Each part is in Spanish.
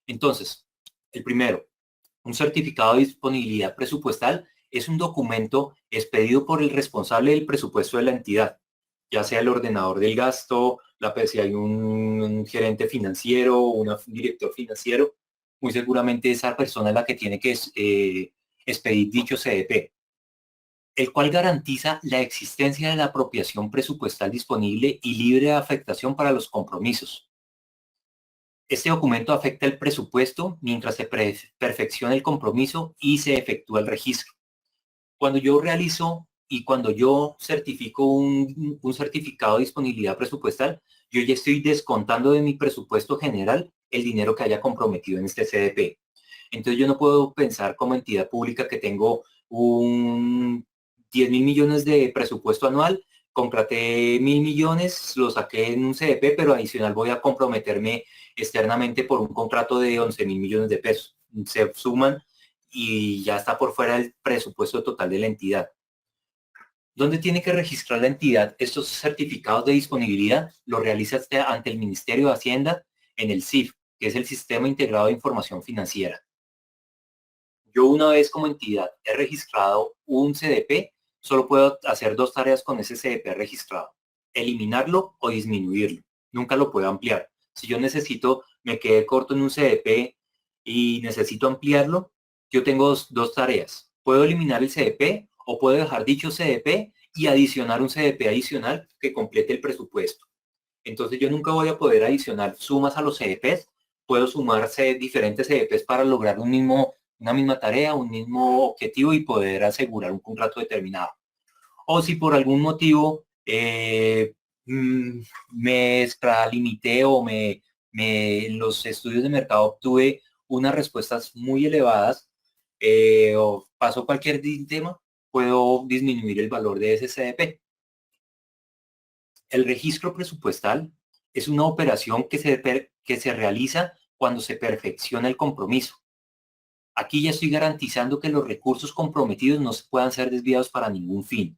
Entonces, el primero, un certificado de disponibilidad presupuestal es un documento expedido por el responsable del presupuesto de la entidad, ya sea el ordenador del gasto, si hay un gerente financiero, un director financiero, muy seguramente esa persona es la que tiene que expedir dicho CDP, el cual garantiza la existencia de la apropiación presupuestal disponible y libre de afectación para los compromisos. Este documento afecta el presupuesto mientras se perfecciona el compromiso y se efectúa el registro. Cuando yo realizo y cuando yo certifico un certificado de disponibilidad presupuestal, yo ya estoy descontando de mi presupuesto general el dinero que haya comprometido en este CDP. Entonces yo no puedo pensar como entidad pública que tengo un 10.000 millones de presupuesto anual, contraté 1.000 millones, lo saqué en un CDP, pero adicional voy a comprometerme externamente por un contrato de 11.000 millones de pesos. Se suman y ya está por fuera del presupuesto total de la entidad. ¿Dónde tiene que registrar la entidad estos certificados de disponibilidad? Lo realiza ante el Ministerio de Hacienda en el SIF, que es el Sistema Integrado de Información Financiera. Yo una vez como entidad he registrado un CDP, solo puedo hacer dos tareas con ese CDP registrado: eliminarlo o disminuirlo. Nunca lo puedo ampliar. Si yo necesito, me quedé corto en un CDP y necesito ampliarlo, yo tengo dos tareas. Puedo eliminar el CDP o puedo dejar dicho CDP y adicionar un CDP adicional que complete el presupuesto. Entonces yo nunca voy a poder adicionar sumas a los CDPs. Puedo sumarse diferentes CDPs para lograr una misma tarea, un mismo objetivo y poder asegurar un contrato determinado. O si por algún motivo me extralimité o en los estudios de mercado obtuve unas respuestas muy elevadas, o pasó cualquier tema, puedo disminuir el valor de ese CDP. El registro presupuestal es una operación que se realiza cuando se perfecciona el compromiso. Aquí ya estoy garantizando que los recursos comprometidos no se puedan ser desviados para ningún fin.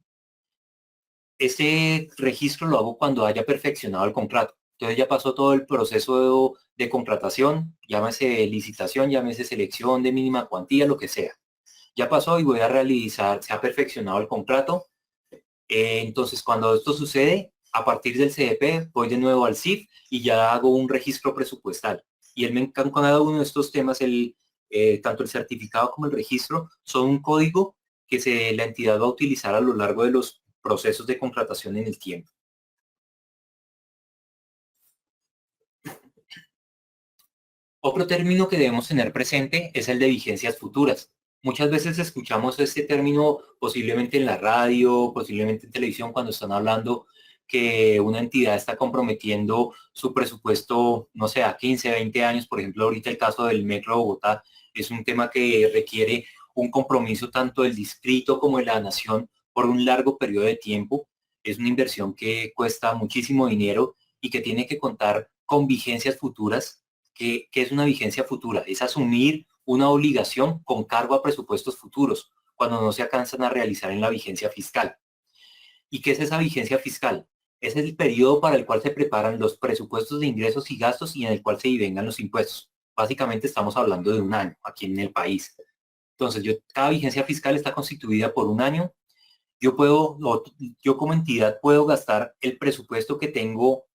Este registro lo hago cuando haya perfeccionado el contrato. Entonces ya pasó todo el proceso de contratación, llámese licitación, llámese selección de mínima cuantía, lo que sea. Ya pasó y voy a realizar, se ha perfeccionado el contrato. Entonces, cuando esto sucede, a partir del CDP, voy de nuevo al CIF y ya hago un registro presupuestal. Y en cada uno de estos temas, tanto el certificado como el registro, son un código que la entidad va a utilizar a lo largo de los procesos de contratación en el tiempo. Otro término que debemos tener presente es el de vigencias futuras. Muchas veces escuchamos este término posiblemente en la radio, posiblemente en televisión, cuando están hablando que una entidad está comprometiendo su presupuesto, no sé, a 15, 20 años. Por ejemplo, ahorita el caso del Metro de Bogotá es un tema que requiere un compromiso tanto del distrito como de la nación por un largo periodo de tiempo. Es una inversión que cuesta muchísimo dinero y que tiene que contar con vigencias futuras. ¿Qué es una vigencia futura? Es asumir una obligación con cargo a presupuestos futuros cuando no se alcanzan a realizar en la vigencia fiscal. ¿Y qué es esa vigencia fiscal? Es el periodo para el cual se preparan los presupuestos de ingresos y gastos y en el cual se divengan los impuestos. Básicamente estamos hablando de un año aquí en el país. Entonces, cada vigencia fiscal está constituida por un año. Yo como entidad puedo gastar el presupuesto que tengo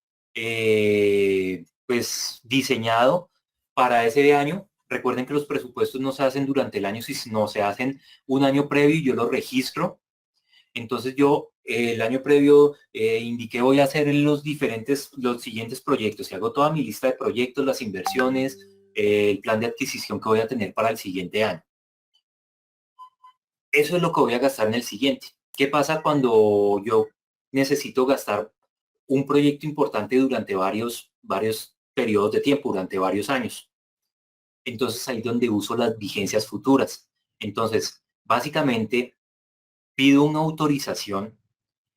pues diseñado para ese año. Recuerden que los presupuestos no se hacen durante el año, sino se hacen un año previo y yo los registro. Entonces yo el año previo indiqué voy a hacer los siguientes proyectos y hago toda mi lista de proyectos, las inversiones, el plan de adquisición que voy a tener para el siguiente año. Eso es lo que voy a gastar en el siguiente. ¿Qué pasa cuando yo necesito gastar un proyecto importante durante varios periodos de tiempo, durante varios años? Entonces ahí es donde uso las vigencias futuras. Entonces, básicamente pido una autorización.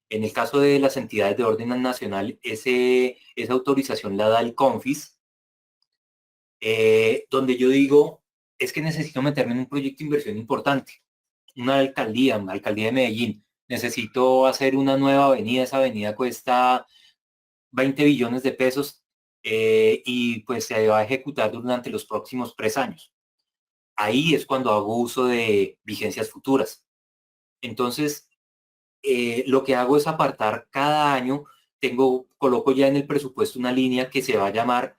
En el caso de las entidades de orden nacional, esa autorización la da el CONFIS, donde yo digo, es que necesito meterme en un proyecto de inversión importante, una alcaldía de Medellín. Necesito hacer una nueva avenida, esa avenida cuesta 20 billones de pesos, y pues se va a ejecutar durante los próximos 3 años. Ahí es cuando hago uso de vigencias futuras. Entonces, lo que hago es apartar cada año, coloco ya en el presupuesto una línea que se va a llamar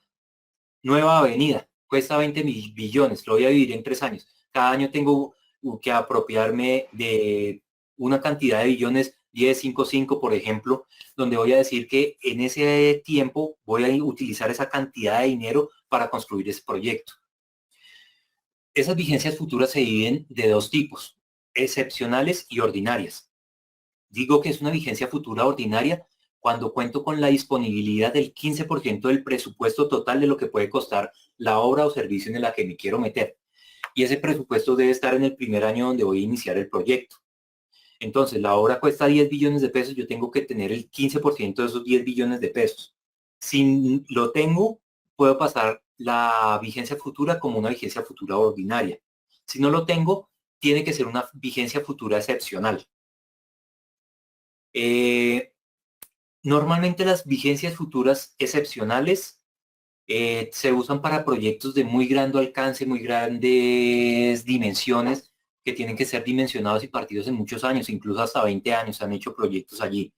Nueva Avenida, cuesta 20 billones, lo voy a dividir en 3 años. Cada año tengo que apropiarme de una cantidad de billones, 10, 5, 5, por ejemplo, donde voy a decir que en ese tiempo voy a utilizar esa cantidad de dinero para construir ese proyecto. Esas vigencias futuras se dividen de 2 tipos, excepcionales y ordinarias. Digo que es una vigencia futura ordinaria cuando cuento con la disponibilidad del 15% del presupuesto total de lo que puede costar la obra o servicio en la que me quiero meter. Y ese presupuesto debe estar en el primer año donde voy a iniciar el proyecto. Entonces, la obra cuesta 10 billones de pesos, yo tengo que tener el 15% de esos 10 billones de pesos. Si lo tengo, puedo pasar la vigencia futura como una vigencia futura ordinaria. Si no lo tengo, tiene que ser una vigencia futura excepcional. Normalmente las vigencias futuras excepcionales se usan para proyectos de muy grande alcance, muy grandes dimensiones, que tienen que ser dimensionados y partidos en muchos años, incluso hasta 20 años se han hecho proyectos allí.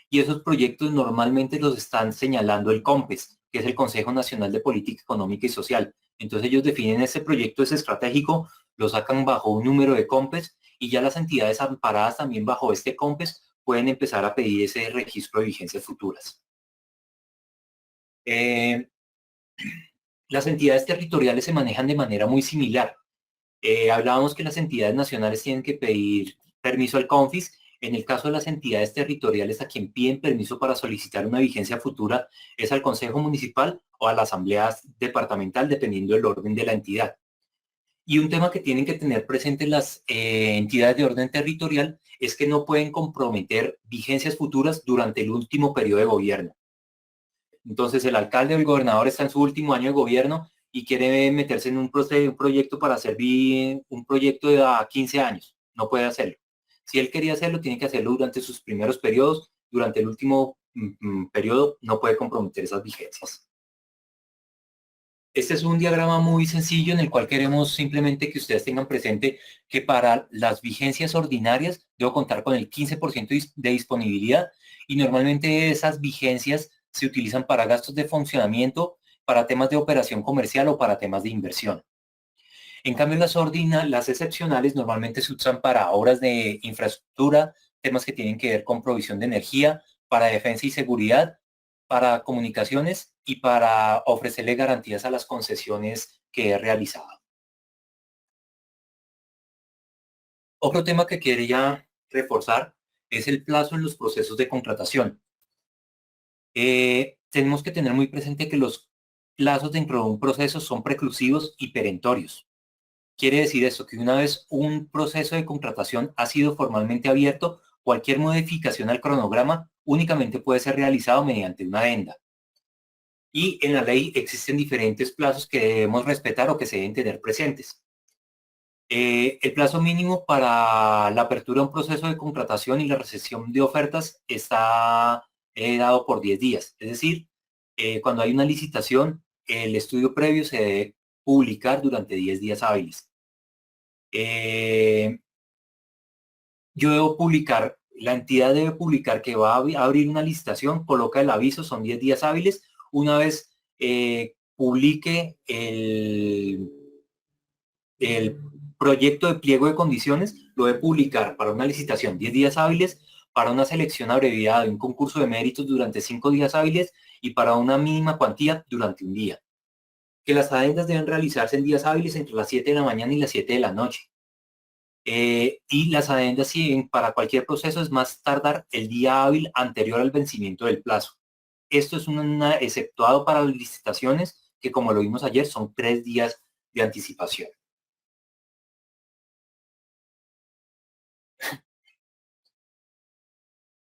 Y esos proyectos normalmente los están señalando el COMPES, que es el Consejo Nacional de Política Económica y Social. Entonces ellos definen ese proyecto, es estratégico, lo sacan bajo un número de COMPES y ya las entidades amparadas también bajo este COMPES pueden empezar a pedir ese registro de vigencias futuras. Las entidades territoriales se manejan de manera muy similar. Hablábamos que las entidades nacionales tienen que pedir permiso al CONFIS. En el caso de las entidades territoriales, a quien piden permiso para solicitar una vigencia futura es al Consejo Municipal o a la Asamblea Departamental, dependiendo del orden de la entidad. Y un tema que tienen que tener presente las entidades de orden territorial es que no pueden comprometer vigencias futuras durante el último periodo de gobierno. Entonces, el alcalde o el gobernador está en su último año de gobierno y quiere meterse en un proyecto para hacer un proyecto de a 15 años. No puede hacerlo. Si él quería hacerlo, tiene que hacerlo durante sus primeros periodos. Durante el último periodo no puede comprometer esas vigencias. Este es un diagrama muy sencillo en el cual queremos simplemente que ustedes tengan presente que para las vigencias ordinarias debo contar con el 15% de disponibilidad y normalmente esas vigencias se utilizan para gastos de funcionamiento, para temas de operación comercial o para temas de inversión. En cambio, las excepcionales normalmente se usan para obras de infraestructura, temas que tienen que ver con provisión de energía, para defensa y seguridad, para comunicaciones y para ofrecerle garantías a las concesiones que he realizado. Otro tema que quería reforzar es el plazo en los procesos de contratación. Tenemos que tener muy presente que los plazos dentro de un proceso son preclusivos y perentorios. Quiere decir esto, que una vez un proceso de contratación ha sido formalmente abierto, cualquier modificación al cronograma únicamente puede ser realizado mediante una adenda. Y en la ley existen diferentes plazos que debemos respetar o que se deben tener presentes. El plazo mínimo para la apertura de un proceso de contratación y la recepción de ofertas está dado por 10 días. Es decir, cuando hay una licitación, el estudio previo se debe publicar durante 10 días hábiles. Yo debo publicar, la entidad debe publicar que va a abrir una licitación, coloca el aviso, son 10 días hábiles. Una vez publique el proyecto de pliego de condiciones, lo debe publicar para una licitación 10 días hábiles, para una selección abreviada de un concurso de méritos durante 5 días hábiles y para una mínima cuantía durante un día. Que las adendas deben realizarse en días hábiles entre las 7 de la mañana y las 7 de la noche. Y las adendas para cualquier proceso es más tardar el día hábil anterior al vencimiento del plazo. Esto es exceptuado para las licitaciones que, como lo vimos ayer, son 3 días de anticipación.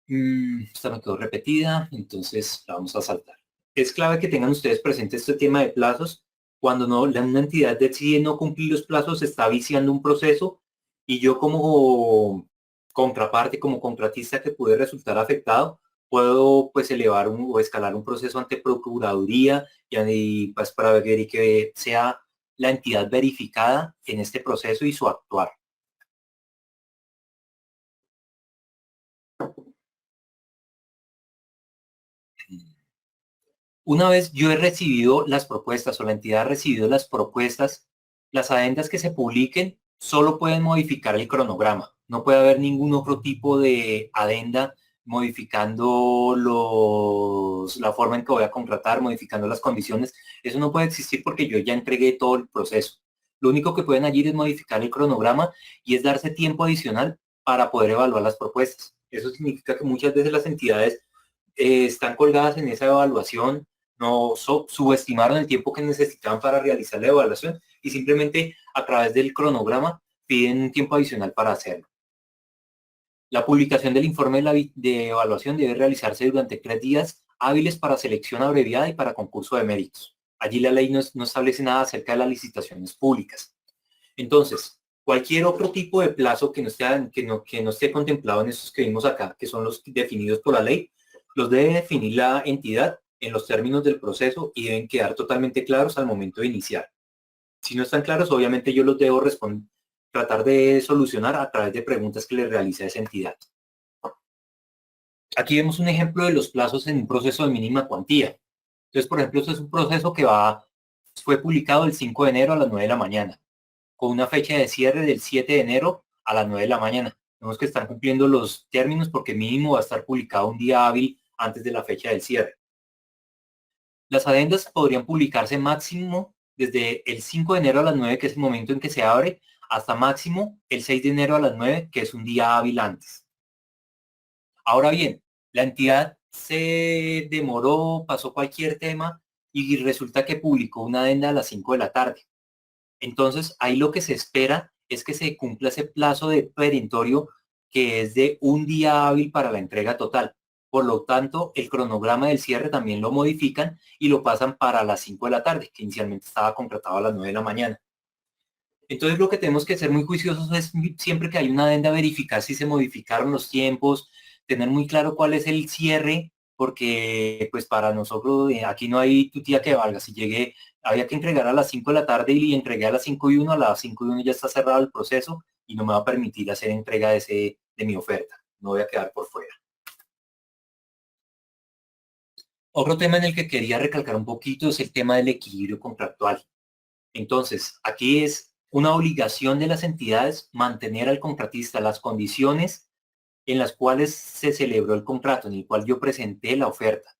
Esta me quedó repetida, entonces la vamos a saltar. Es clave que tengan ustedes presente este tema de plazos. Cuando una entidad decide no cumplir los plazos, está viciando un proceso y yo como contraparte, como contratista que puede resultar afectado, puedo pues elevar o escalar un proceso ante Procuraduría y pues para ver y que sea la entidad verificada en este proceso y su actuar. Una vez yo he recibido las propuestas o la entidad ha recibido las propuestas, las adendas que se publiquen solo pueden modificar el cronograma. No puede haber ningún otro tipo de adenda modificando la forma en que voy a contratar, modificando las condiciones. Eso no puede existir porque yo ya entregué todo el proceso. Lo único que pueden allí es modificar el cronograma y es darse tiempo adicional para poder evaluar las propuestas. Eso significa que muchas veces las entidades están colgadas en esa evaluación, no subestimaron el tiempo que necesitaban para realizar la evaluación y simplemente a través del cronograma piden un tiempo adicional para hacerlo. La publicación del informe de evaluación debe realizarse durante 3 días hábiles para selección abreviada y para concurso de méritos. Allí la ley no establece nada acerca de las licitaciones públicas. Entonces, cualquier otro tipo de plazo que no esté contemplado en estos que vimos acá, que son los definidos por la ley, los debe definir la entidad en los términos del proceso y deben quedar totalmente claros al momento de iniciar. Si no están claros, obviamente yo los debo tratar de solucionar a través de preguntas que le realice a esa entidad. Aquí vemos un ejemplo de los plazos en un proceso de mínima cuantía. Entonces, por ejemplo, este es un proceso que fue publicado el 5 de enero a las 9 de la mañana, con una fecha de cierre del 7 de enero a las 9 de la mañana. Tenemos que estar cumpliendo los términos porque mínimo va a estar publicado un día hábil antes de la fecha del cierre. Las adendas podrían publicarse máximo desde el 5 de enero a las 9, que es el momento en que se abre, hasta máximo el 6 de enero a las 9, que es un día hábil antes. Ahora bien, la entidad se demoró, pasó cualquier tema y resulta que publicó una adenda a las 5 de la tarde. Entonces, ahí lo que se espera es que se cumpla ese plazo de perentorio que es de un día hábil para la entrega total. Por lo tanto, el cronograma del cierre también lo modifican y lo pasan para las 5 de la tarde, que inicialmente estaba contratado a las 9 de la mañana. Entonces, lo que tenemos que ser muy juiciosos es siempre que hay una adenda verificar si se modificaron los tiempos, tener muy claro cuál es el cierre, porque pues para nosotros aquí no hay tu tía que valga. Si llegué, había que entregar a las 5 de la tarde y entregué a las 5:01, a las 5:01 ya está cerrado el proceso y no me va a permitir hacer entrega de mi oferta. No voy a quedar por fuera. Otro tema en el que quería recalcar un poquito es el tema del equilibrio contractual. Entonces, aquí es una obligación de las entidades mantener al contratista las condiciones en las cuales se celebró el contrato, en el cual yo presenté la oferta.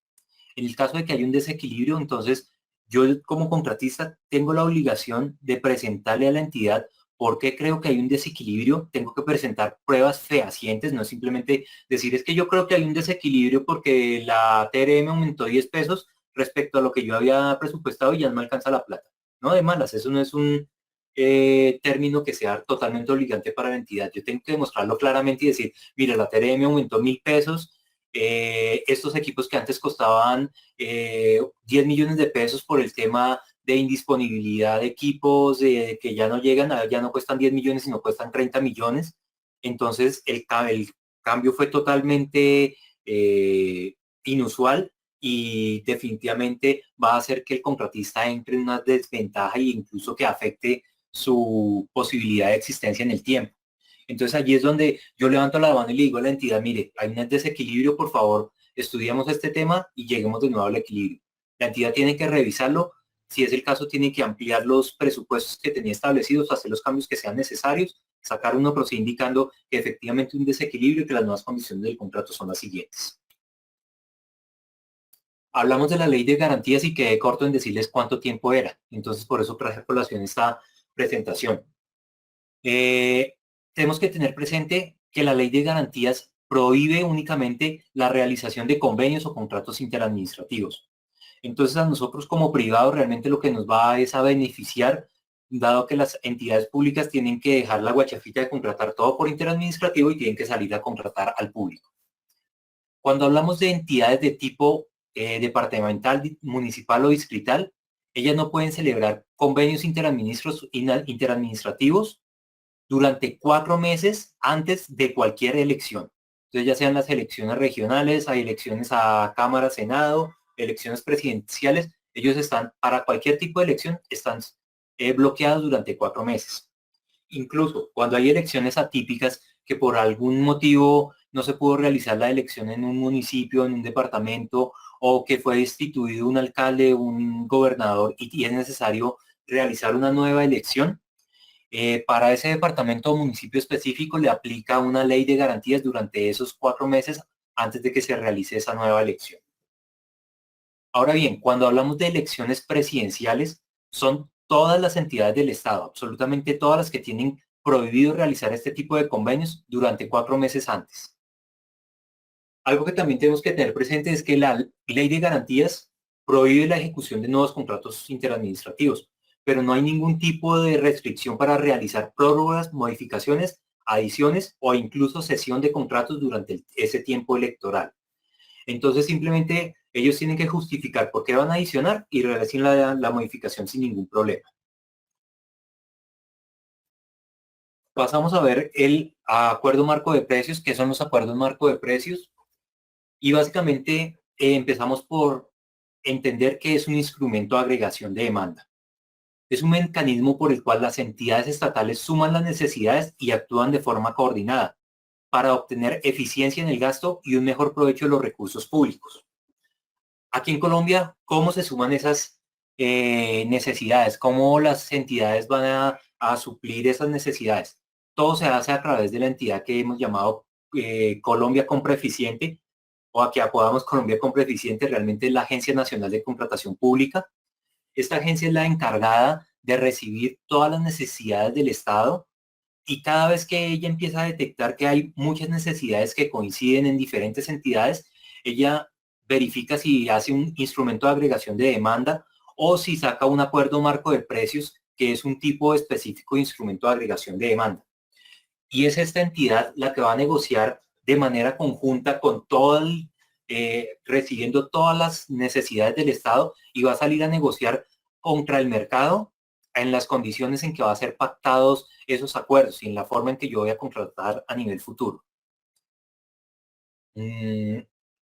En el caso de que haya un desequilibrio, entonces yo como contratista tengo la obligación de presentarle a la entidad por qué creo que hay un desequilibrio. Tengo que presentar pruebas fehacientes, no es simplemente decir es que yo creo que hay un desequilibrio porque la TRM aumentó 10 pesos respecto a lo que yo había presupuestado y ya no me alcanza la plata. No de malas, eso no es un término que sea totalmente obligante para la entidad. Yo tengo que demostrarlo claramente y decir, mire, la TRM aumentó 1.000 pesos, estos equipos que antes costaban 10 millones de pesos por el tema de indisponibilidad de equipos que ya no llegan, ya no cuestan 10 millones, sino cuestan 30 millones. Entonces, el cambio fue totalmente inusual y definitivamente va a hacer que el contratista entre en una desventaja e incluso que afecte su posibilidad de existencia en el tiempo. Entonces allí es donde yo levanto la mano y le digo a la entidad, mire, hay un desequilibrio, por favor, estudiemos este tema y lleguemos de nuevo al equilibrio. La entidad tiene que revisarlo, si es el caso, tiene que ampliar los presupuestos que tenía establecidos, hacer los cambios que sean necesarios, sacar uno pero sí indicando que efectivamente un desequilibrio y que las nuevas condiciones del contrato son las siguientes. Hablamos de la ley de garantías y quedé corto en decirles cuánto tiempo era. Entonces, por eso traje a colación esta presentación. Tenemos que tener presente que la ley de garantías prohíbe únicamente la realización de convenios o contratos interadministrativos. Entonces, a nosotros como privados realmente lo que nos va es a beneficiar, dado que las entidades públicas tienen que dejar la guachafita de contratar todo por interadministrativo y tienen que salir a contratar al público. Cuando hablamos de entidades de tipo departamental, municipal o distrital, ellas no pueden celebrar convenios interadministrativos durante 4 meses antes de cualquier elección. Entonces, ya sean las elecciones regionales, hay elecciones a Cámara, Senado, elecciones presidenciales, ellos están, para cualquier tipo de elección, están bloqueados durante 4 meses. Incluso cuando hay elecciones atípicas que por algún motivo no se pudo realizar la elección en un municipio, en un departamento, o que fue destituido un alcalde, un gobernador y es necesario realizar una nueva elección, para ese departamento o municipio específico le aplica una ley de garantías durante esos 4 meses antes de que se realice esa nueva elección. Ahora bien, cuando hablamos de elecciones presidenciales, son todas las entidades del Estado, absolutamente todas las que tienen prohibido realizar este tipo de convenios durante 4 meses antes. Algo que también tenemos que tener presente es que la ley de garantías prohíbe la ejecución de nuevos contratos interadministrativos, pero no hay ningún tipo de restricción para realizar prórrogas, modificaciones, adiciones o incluso cesión de contratos durante ese tiempo electoral. Entonces simplemente ellos tienen que justificar por qué van a adicionar y realicen la modificación sin ningún problema. Pasamos a ver el acuerdo marco de precios. ¿Qué son los acuerdos marco de precios? Y básicamente empezamos por entender que es un instrumento de agregación de demanda. Es un mecanismo por el cual las entidades estatales suman las necesidades y actúan de forma coordinada para obtener eficiencia en el gasto y un mejor provecho de los recursos públicos. Aquí en Colombia, ¿cómo se suman esas necesidades? ¿Cómo las entidades van a suplir esas necesidades? Todo se hace a través de la entidad que hemos llamado Colombia Compra Eficiente, o a que apodamos Colombia Compra Eficiente, realmente es la Agencia Nacional de Contratación Pública. Esta agencia es la encargada de recibir todas las necesidades del Estado, y cada vez que ella empieza a detectar que hay muchas necesidades que coinciden en diferentes entidades, ella verifica si hace un instrumento de agregación de demanda o si saca un acuerdo marco de precios, que es un tipo específico de instrumento de agregación de demanda. Y es esta entidad la que va a negociar de manera conjunta con recibiendo todas las necesidades del Estado, y va a salir a negociar contra el mercado en las condiciones en que va a ser pactados esos acuerdos y en la forma en que yo voy a contratar a nivel futuro.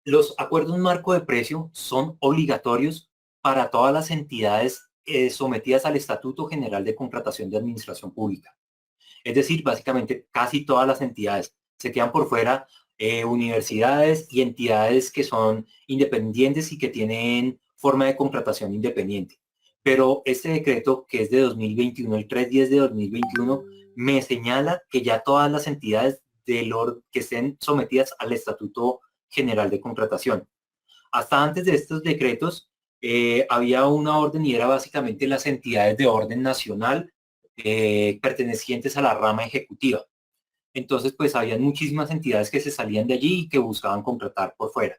Los acuerdos marco de precio son obligatorios para todas las entidades sometidas al Estatuto General de Contratación de Administración Pública. Es decir, básicamente casi todas las entidades. Se quedan por fuera universidades y entidades que son independientes y que tienen forma de contratación independiente. Pero este decreto, que es de 2021, el 310 de 2021, me señala que ya todas las entidades que estén sometidas al Estatuto General de Contratación. Hasta antes de estos decretos, había una orden y era básicamente las entidades de orden nacional pertenecientes a la rama ejecutiva. Entonces, pues habían muchísimas entidades que se salían de allí y que buscaban contratar por fuera.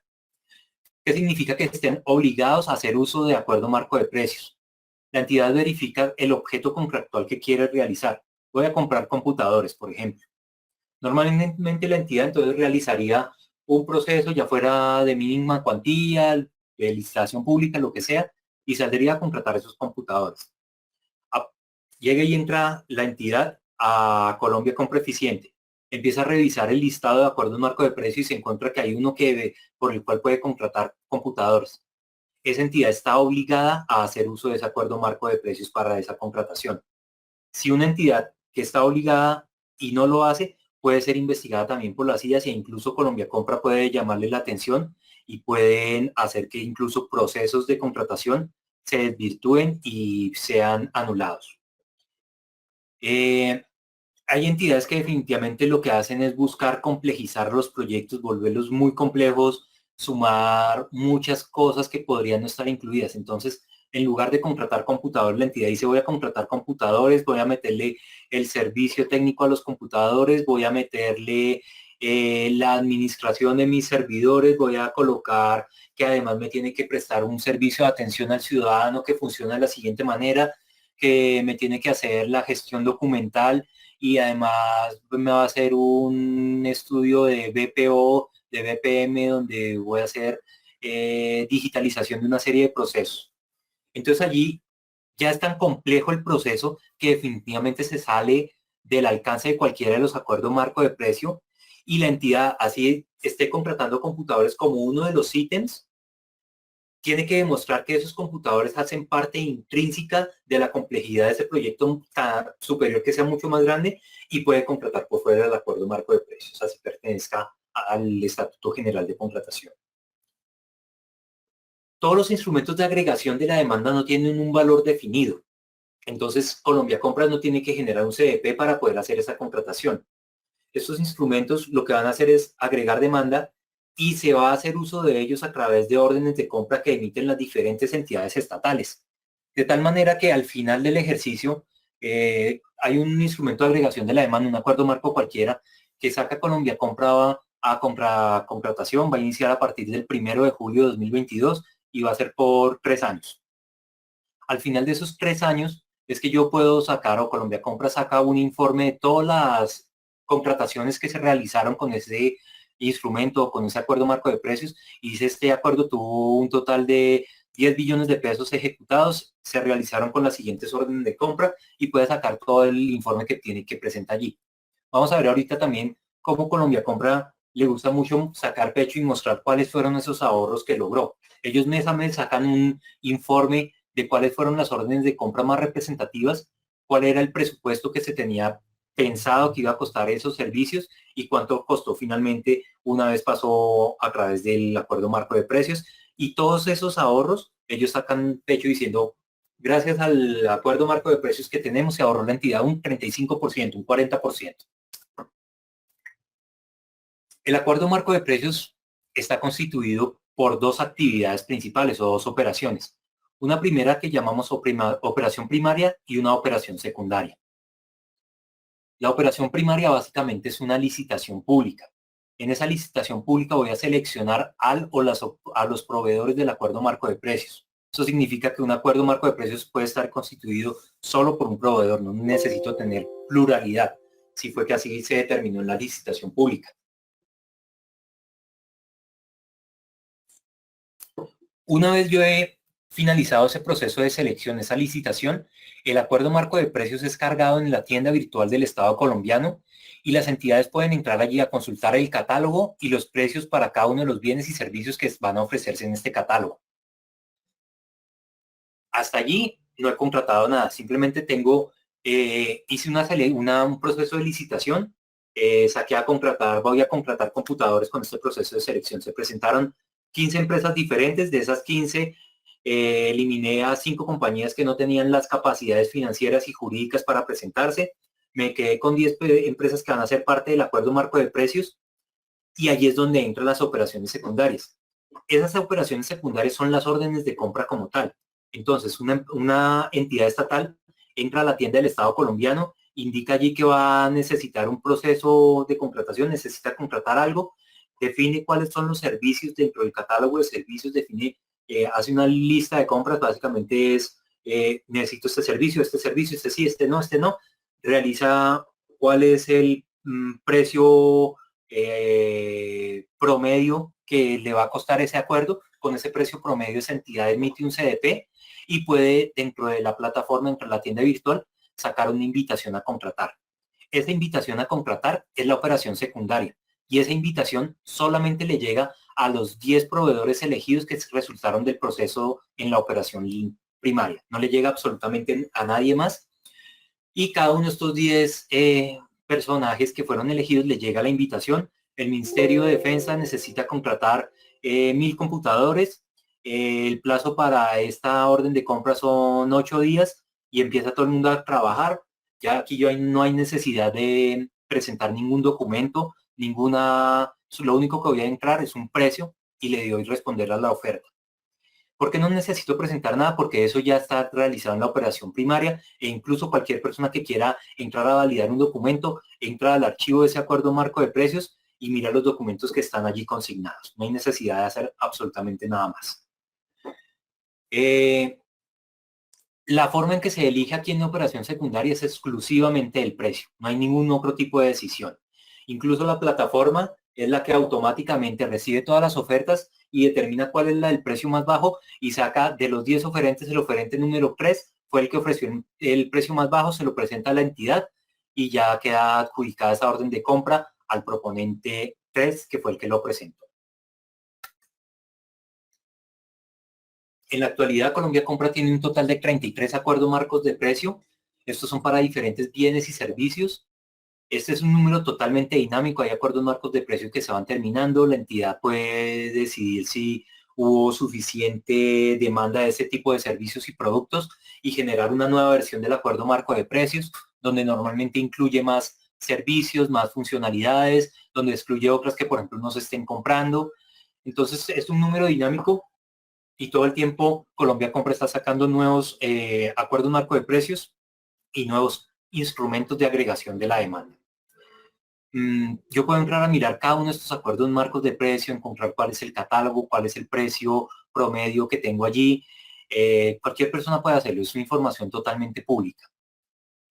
¿Qué significa? Que estén obligados a hacer uso de acuerdo marco de precios. La entidad verifica el objeto contractual que quiere realizar. Voy a comprar computadores, por ejemplo. Normalmente la entidad entonces realizaría un proceso, ya fuera de mínima cuantía, de licitación pública, lo que sea, y saldría a contratar esos computadores. Llega y entra la entidad a Colombia Compra Eficiente. Empieza a revisar el listado de acuerdos marco de precio y se encuentra que hay uno por el cual puede contratar computadores. Esa entidad está obligada a hacer uso de ese acuerdo marco de precios para esa contratación. Si una entidad que está obligada y no lo hace, puede ser investigada también por las IAS, e incluso Colombia Compra puede llamarle la atención y pueden hacer que incluso procesos de contratación se desvirtúen y sean anulados. Hay entidades que definitivamente lo que hacen es buscar complejizar los proyectos, volverlos muy complejos, sumar muchas cosas que podrían no estar incluidas. Entonces, en lugar de contratar computadores, la entidad dice: voy a contratar computadores, voy a meterle el servicio técnico a los computadores, voy a meterle la administración de mis servidores, voy a colocar que además me tiene que prestar un servicio de atención al ciudadano que funciona de la siguiente manera, que me tiene que hacer la gestión documental, y además me va a hacer un estudio de BPO, de BPM, donde voy a hacer digitalización de una serie de procesos. Entonces allí ya es tan complejo el proceso que definitivamente se sale del alcance de cualquiera de los acuerdos marco de precio, y la entidad así esté contratando computadores como uno de los ítems, tiene que demostrar que esos computadores hacen parte intrínseca de la complejidad de ese proyecto tan superior, que sea mucho más grande, y puede contratar por fuera del acuerdo marco de precios, así pertenezca al Estatuto General de Contratación. Todos los instrumentos de agregación de la demanda no tienen un valor definido. Entonces, Colombia Compras no tiene que generar un CDP para poder hacer esa contratación. Estos instrumentos lo que van a hacer es agregar demanda y se va a hacer uso de ellos a través de órdenes de compra que emiten las diferentes entidades estatales. De tal manera que al final del ejercicio hay un instrumento de agregación de la demanda, un acuerdo marco cualquiera, que saca Colombia Compra a contratación, va a iniciar a partir del 1 de julio de 2022 y va a ser por 3 años. Al final de esos 3 años es que yo puedo sacar, o Colombia Compra saca un informe de todas las contrataciones que se realizaron con ese instrumento, con ese acuerdo marco de precios, y dice: este acuerdo tuvo un total de 10 billones de pesos ejecutados, se realizaron con las siguientes órdenes de compra, y puede sacar todo el informe que tiene que presentar allí. Vamos a ver ahorita también cómo Colombia Compra le gusta mucho sacar pecho y mostrar cuáles fueron esos ahorros que logró. Ellos mes a mes sacan un informe de cuáles fueron las órdenes de compra más representativas, cuál era el presupuesto que se tenía pensado que iba a costar esos servicios y cuánto costó finalmente una vez pasó a través del acuerdo marco de precios. Y todos esos ahorros, ellos sacan pecho diciendo: gracias al acuerdo marco de precios que tenemos, se ahorró la entidad un 35%, un 40%. El acuerdo marco de precios está constituido por dos actividades principales o dos operaciones. Una primera que llamamos operación primaria y una operación secundaria. La operación primaria básicamente es una licitación pública. En esa licitación pública voy a seleccionar a los proveedores del acuerdo marco de precios. Eso significa que un acuerdo marco de precios puede estar constituido solo por un proveedor, no necesito tener pluralidad, si fue que así se determinó en la licitación pública. Una vez yo he finalizado ese proceso de selección, esa licitación, el acuerdo marco de precios es cargado en la tienda virtual del Estado colombiano y las entidades pueden entrar allí a consultar el catálogo y los precios para cada uno de los bienes y servicios que van a ofrecerse en este catálogo. Hasta allí no he contratado nada, simplemente hice un proceso de licitación, voy a contratar computadores con este proceso de selección. Se presentaron 15 empresas diferentes, de esas 15 eliminé a 5 compañías que no tenían las capacidades financieras y jurídicas para presentarse, me quedé con 10 empresas que van a ser parte del acuerdo marco de precios, y allí es donde entran las operaciones secundarias. Esas operaciones secundarias son las órdenes de compra como tal. Entonces, una entidad estatal entra a la tienda del Estado colombiano, indica allí que va a necesitar un proceso de contratación, necesita contratar algo, define cuáles son los servicios dentro del catálogo de servicios, hace una lista de compras, básicamente es: necesito este servicio, este sí, este no, realiza cuál es el precio promedio que le va a costar ese acuerdo. Con ese precio promedio esa entidad emite un CDP y puede, dentro de la plataforma, dentro de la tienda virtual, sacar una invitación a contratar. Esa invitación a contratar es la operación secundaria, y esa invitación solamente le llega a los 10 proveedores elegidos que resultaron del proceso en la operación primaria. No le llega absolutamente a nadie más, y cada uno de estos 10 personajes que fueron elegidos le llega la invitación. El Ministerio de Defensa necesita contratar 1000 computadores. El plazo para esta orden de compra son 8 días y empieza todo el mundo a trabajar. Ya aquí no hay necesidad de presentar ningún documento, lo único que voy a entrar es un precio y le doy responder a la oferta. ¿Por qué no necesito presentar nada? Porque eso ya está realizado en la operación primaria, e incluso cualquier persona que quiera entrar a validar un documento, entra al archivo de ese acuerdo marco de precios y mira los documentos que están allí consignados. No hay necesidad de hacer absolutamente nada más. La forma en que se elige aquí en la operación secundaria es exclusivamente el precio. No hay ningún otro tipo de decisión. Incluso la plataforma es la que automáticamente recibe todas las ofertas y determina cuál es el precio más bajo, y saca de los 10 oferentes el oferente número 3, fue el que ofreció el precio más bajo, se lo presenta a la entidad y ya queda adjudicada esa orden de compra al proponente 3, que fue el que lo presentó. En la actualidad, Colombia Compra tiene un total de 33 acuerdos marcos de precio. Estos son para diferentes bienes y servicios. Este es un número totalmente dinámico. Hay acuerdos marcos de precio que se van terminando. La entidad puede decidir si hubo suficiente demanda de ese tipo de servicios y productos y generar una nueva versión del acuerdo marco de precios, donde normalmente incluye más servicios, más funcionalidades, donde excluye otras que, por ejemplo, no se estén comprando. Entonces, es un número dinámico y todo el tiempo Colombia Compra está sacando nuevos acuerdos marco de precios y nuevos instrumentos de agregación de la demanda. Yo puedo entrar a mirar cada uno de estos acuerdos marcos de precio, encontrar cuál es el catálogo, cuál es el precio promedio que tengo allí. Cualquier persona puede hacerlo, es una información totalmente pública.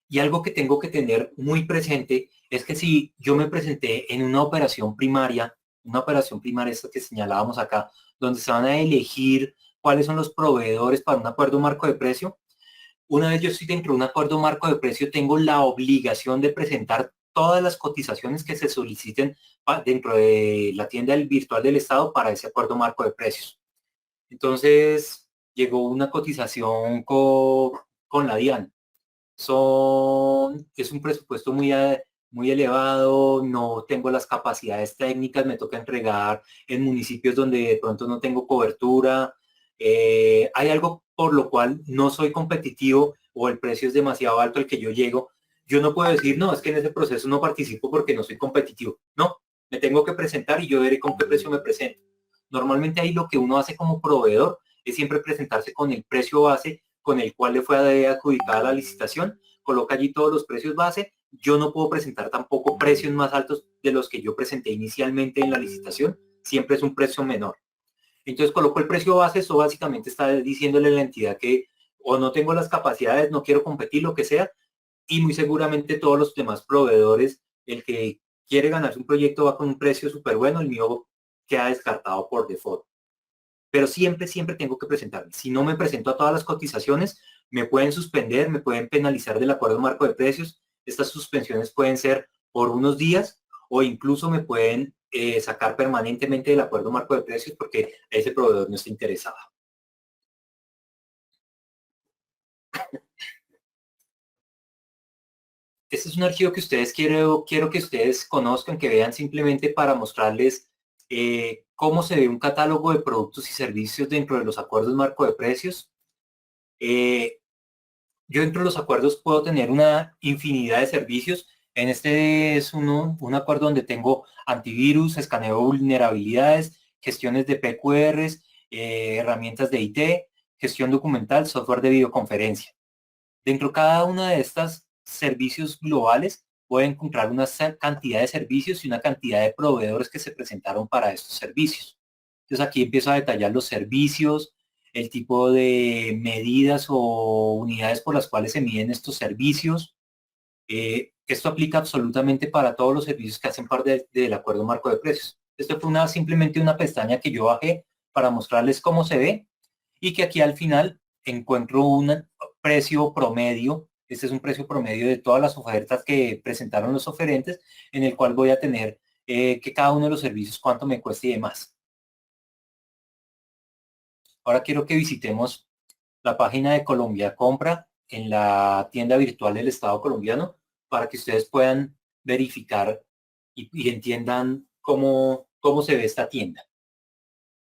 Y algo que tengo que tener muy presente es que si yo me presenté en una operación primaria esta que señalábamos acá, donde se van a elegir cuáles son los proveedores para un acuerdo marco de precio, una vez yo estoy dentro de un acuerdo marco de precio, tengo la obligación de presentar todas las cotizaciones que se soliciten dentro de la tienda virtual del Estado para ese acuerdo marco de precios. Entonces, llegó una cotización con la DIAN. Es un presupuesto muy elevado, no tengo las capacidades técnicas, me toca entregar en municipios donde de pronto no tengo cobertura. Hay algo por lo cual no soy competitivo o el precio es demasiado alto al que yo llego. Yo no puedo decir, no, es que en ese proceso no participo porque no soy competitivo. No, me tengo que presentar y yo veré con qué precio me presento. Normalmente ahí lo que uno hace como proveedor es siempre presentarse con el precio base con el cual le fue adjudicada la licitación, coloca allí todos los precios base. Yo no puedo presentar tampoco precios más altos de los que yo presenté inicialmente en la licitación, siempre es un precio menor. Entonces coloco el precio base, eso básicamente está diciéndole a la entidad que o no tengo las capacidades, no quiero competir, lo que sea, y muy seguramente todos los demás proveedores, el que quiere ganarse un proyecto va con un precio súper bueno, el mío queda descartado por default. Pero siempre, siempre tengo que presentarme. Si no me presento a todas las cotizaciones, me pueden suspender, me pueden penalizar del acuerdo marco de precios. Estas suspensiones pueden ser por unos días o incluso me pueden sacar permanentemente del acuerdo marco de precios porque ese proveedor no está interesado. Este es un archivo que ustedes quiero que ustedes conozcan, que vean simplemente para mostrarles cómo se ve un catálogo de productos y servicios dentro de los acuerdos marco de precios. Yo dentro de los acuerdos puedo tener una infinidad de servicios. En este es un acuerdo donde tengo antivirus, escaneo de vulnerabilidades, gestiones de PQRs, herramientas de IT, gestión documental, software de videoconferencia. Dentro de cada una de estas servicios globales voy a encontrar una cantidad de servicios y una cantidad de proveedores que se presentaron para estos servicios. Entonces aquí empiezo a detallar los servicios, el tipo de medidas o unidades por las cuales se miden estos servicios. Esto aplica absolutamente para todos los servicios que hacen parte del acuerdo marco de precios. Esto fue simplemente una pestaña que yo bajé para mostrarles cómo se ve y que aquí al final encuentro un precio promedio. Este es un precio promedio de todas las ofertas que presentaron los oferentes, en el cual voy a tener que cada uno de los servicios cuánto me cueste y demás. Ahora quiero que visitemos la página de Colombia Compra en la tienda virtual del Estado colombiano para que ustedes puedan verificar y entiendan cómo se ve esta tienda.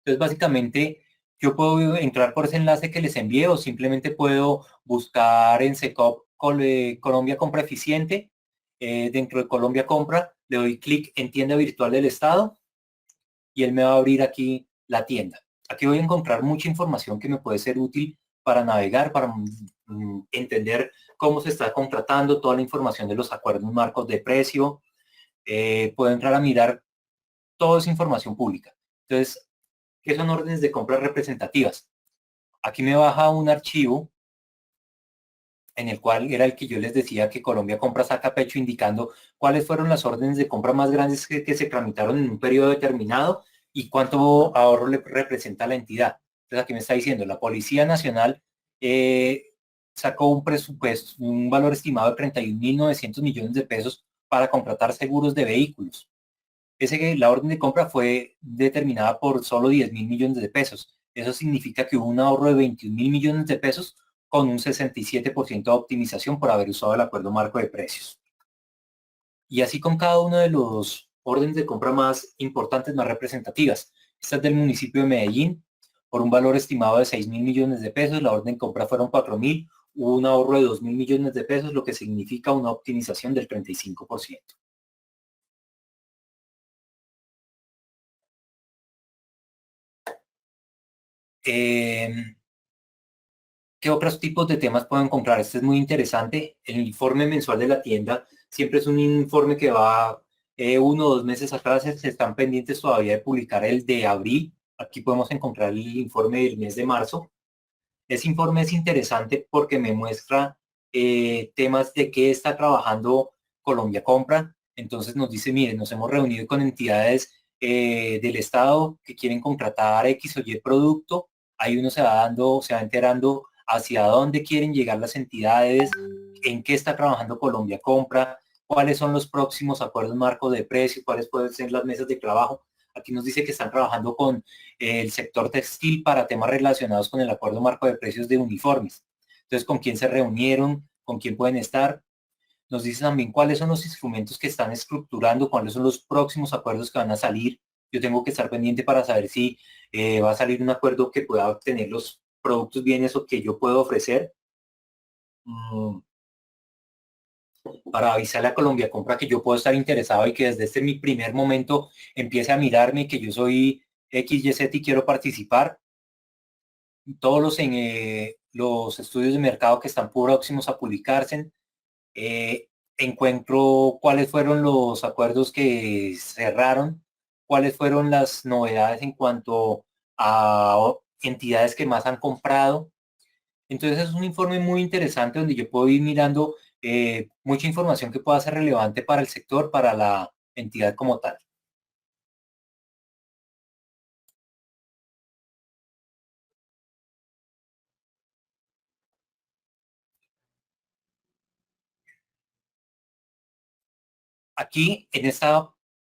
Entonces, básicamente, yo puedo entrar por ese enlace que les envié o simplemente puedo buscar en SECOP Colombia Compra Eficiente. Dentro de Colombia Compra, le doy clic en tienda virtual del Estado y él me va a abrir aquí la tienda. Aquí voy a encontrar mucha información que me puede ser útil para navegar, para entender cómo se está contratando, toda la información de los acuerdos marcos de precio. Puedo entrar a mirar toda esa información pública. Entonces, ¿qué son órdenes de compra representativas? Aquí me baja un archivo en el cual era el que yo les decía que Colombia Compra saca pecho indicando cuáles fueron las órdenes de compra más grandes que se tramitaron en un periodo determinado y cuánto ahorro le representa a la entidad. Entonces aquí me está diciendo, la Policía Nacional sacó un presupuesto, un valor estimado de 31.900 millones de pesos para contratar seguros de vehículos. La orden de compra fue determinada por solo 10.000 millones de pesos. Eso significa que hubo un ahorro de 21.000 millones de pesos con un 67% de optimización por haber usado el acuerdo marco de precios. Y así con cada uno de los órdenes de compra más importantes, más representativas. Esta es del municipio de Medellín, por un valor estimado de 6.000 millones de pesos. La orden de compra fueron 4.000. Hubo un ahorro de 2.000 millones de pesos, lo que significa una optimización del 35%. ¿Qué otros tipos de temas pueden comprar? Este es muy interesante. El informe mensual de la tienda siempre es un informe que va 1 o 2 meses atrás. Se están pendientes todavía de publicar el de abril. Aquí podemos encontrar el informe del mes de marzo. Ese informe es interesante porque me muestra temas de qué está trabajando Colombia Compra. Entonces nos dice, miren, nos hemos reunido con entidades del Estado que quieren contratar X o Y producto. Ahí uno se va enterando hacia dónde quieren llegar las entidades, en qué está trabajando Colombia Compra, cuáles son los próximos acuerdos marcos de precio, cuáles pueden ser las mesas de trabajo. Aquí nos dice que están trabajando con el sector textil para temas relacionados con el acuerdo marco de precios de uniformes. Entonces, con quién se reunieron, con quién pueden estar. Nos dice también cuáles son los instrumentos que están estructurando, cuáles son los próximos acuerdos que van a salir. Yo tengo que estar pendiente para saber si va a salir un acuerdo que pueda obtener los productos, bienes o que yo puedo ofrecer. Para avisarle a Colombia Compra que yo puedo estar interesado y que desde este mi primer momento empiece a mirarme, que yo soy X, Y, Z y quiero participar. Todos los estudios de mercado que están próximos a publicarse. Encuentro cuáles fueron los acuerdos que cerraron, cuáles fueron las novedades en cuanto a entidades que más han comprado. Entonces es un informe muy interesante donde yo puedo ir mirando mucha información que pueda ser relevante para el sector, para la entidad como tal. Aquí en esta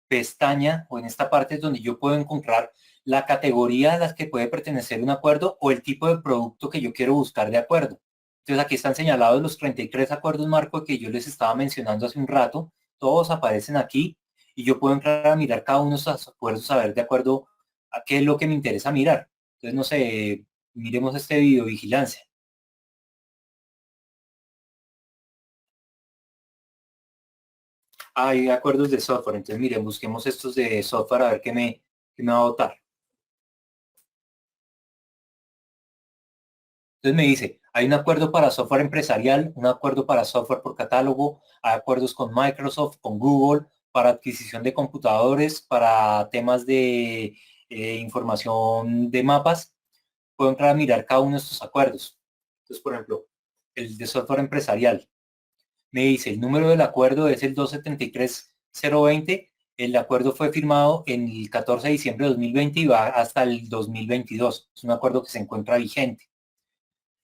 pestaña o en esta parte es donde yo puedo encontrar la categoría a las que puede pertenecer un acuerdo o el tipo de producto que yo quiero buscar de acuerdo. Entonces aquí están señalados los 33 acuerdos marco que yo les estaba mencionando hace un rato. Todos aparecen aquí y yo puedo entrar a mirar cada uno de esos acuerdos, a ver de acuerdo a qué es lo que me interesa mirar. Entonces, no sé, miremos este video vigilancia. Hay acuerdos de software, entonces miren, busquemos estos de software a ver qué me va a votar. Entonces me dice, hay un acuerdo para software empresarial, un acuerdo para software por catálogo, hay acuerdos con Microsoft, con Google, para adquisición de computadores, para temas de información de mapas. Puedo entrar a mirar cada uno de estos acuerdos. Entonces, por ejemplo, el de software empresarial. Me dice, el número del acuerdo es el 273.020. El acuerdo fue firmado en el 14 de diciembre de 2020 y va hasta el 2022. Es un acuerdo que se encuentra vigente.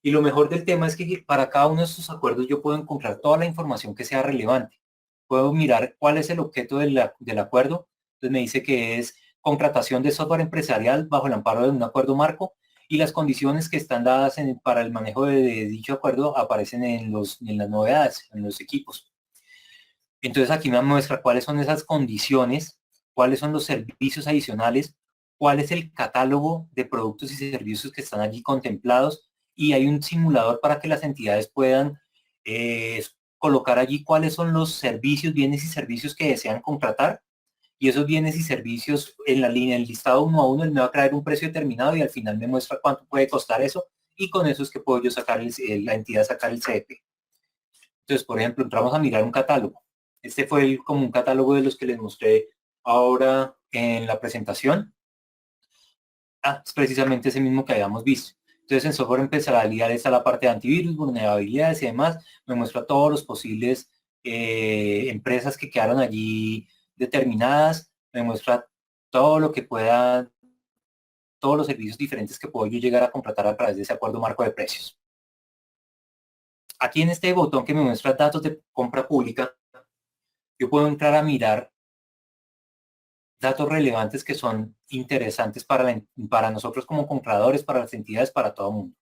Y lo mejor del tema es que para cada uno de estos acuerdos yo puedo encontrar toda la información que sea relevante. Puedo mirar cuál es el objeto del acuerdo. Entonces me dice que es contratación de software empresarial bajo el amparo de un acuerdo marco y las condiciones que están dadas para el manejo de dicho acuerdo aparecen en las novedades, en los equipos. Entonces aquí me muestra cuáles son esas condiciones, cuáles son los servicios adicionales, cuál es el catálogo de productos y servicios que están allí contemplados y hay un simulador para que las entidades puedan colocar allí cuáles son los servicios, bienes y servicios que desean contratar y esos bienes y servicios en la línea, en el listado uno a uno, él me va a traer un precio determinado y al final me muestra cuánto puede costar eso y con eso es que puedo yo sacar la entidad sacar el CDP. Entonces, por ejemplo, entramos a mirar un catálogo. Este fue como un catálogo de los que les mostré ahora en la presentación. Es precisamente ese mismo que habíamos visto. Entonces, en software empresarial está la parte de antivirus, vulnerabilidades y demás. Me muestra todos los posibles empresas que quedaron allí determinadas. Me muestra todo lo que pueda, todos los servicios diferentes que puedo yo llegar a contratar a través de ese acuerdo marco de precios. Aquí en este botón que me muestra datos de compra pública, yo puedo entrar a mirar datos relevantes que son interesantes para nosotros como compradores, para las entidades, para todo el mundo.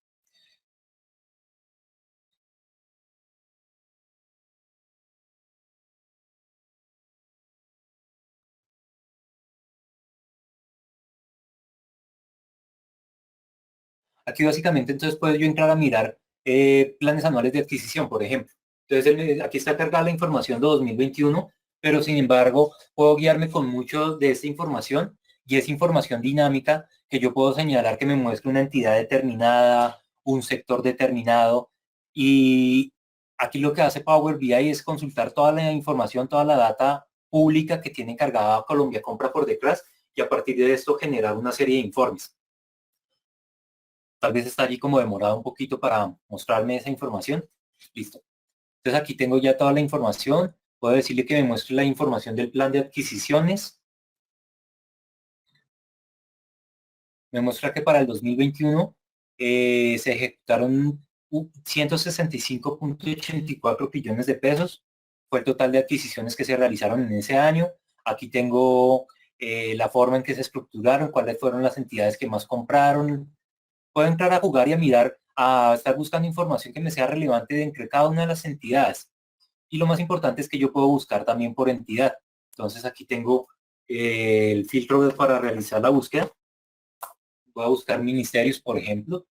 Aquí básicamente entonces puedo yo entrar a mirar planes anuales de adquisición, por ejemplo. Entonces aquí está cargada la información de 2021, pero sin embargo puedo guiarme con mucho de esta información y es información dinámica que yo puedo señalar que me muestre una entidad determinada, un sector determinado y aquí lo que hace Power BI es consultar toda la información, toda la data pública que tiene cargada Colombia Compra por detrás y a partir de esto generar una serie de informes. Tal vez está allí como demorado un poquito para mostrarme esa información. Listo. Entonces aquí tengo ya toda la información. Puedo decirle que me muestre la información del plan de adquisiciones. Me muestra que para el 2021 se ejecutaron 165.84 billones de pesos. Fue el total de adquisiciones que se realizaron en ese año. Aquí tengo la forma en que se estructuraron, cuáles fueron las entidades que más compraron, puedo entrar a jugar y a mirar, a estar buscando información que me sea relevante de entre cada una de las entidades. Y lo más importante es que yo puedo buscar también por entidad. Entonces aquí tengo el filtro para realizar la búsqueda. Voy a buscar ministerios, por ejemplo.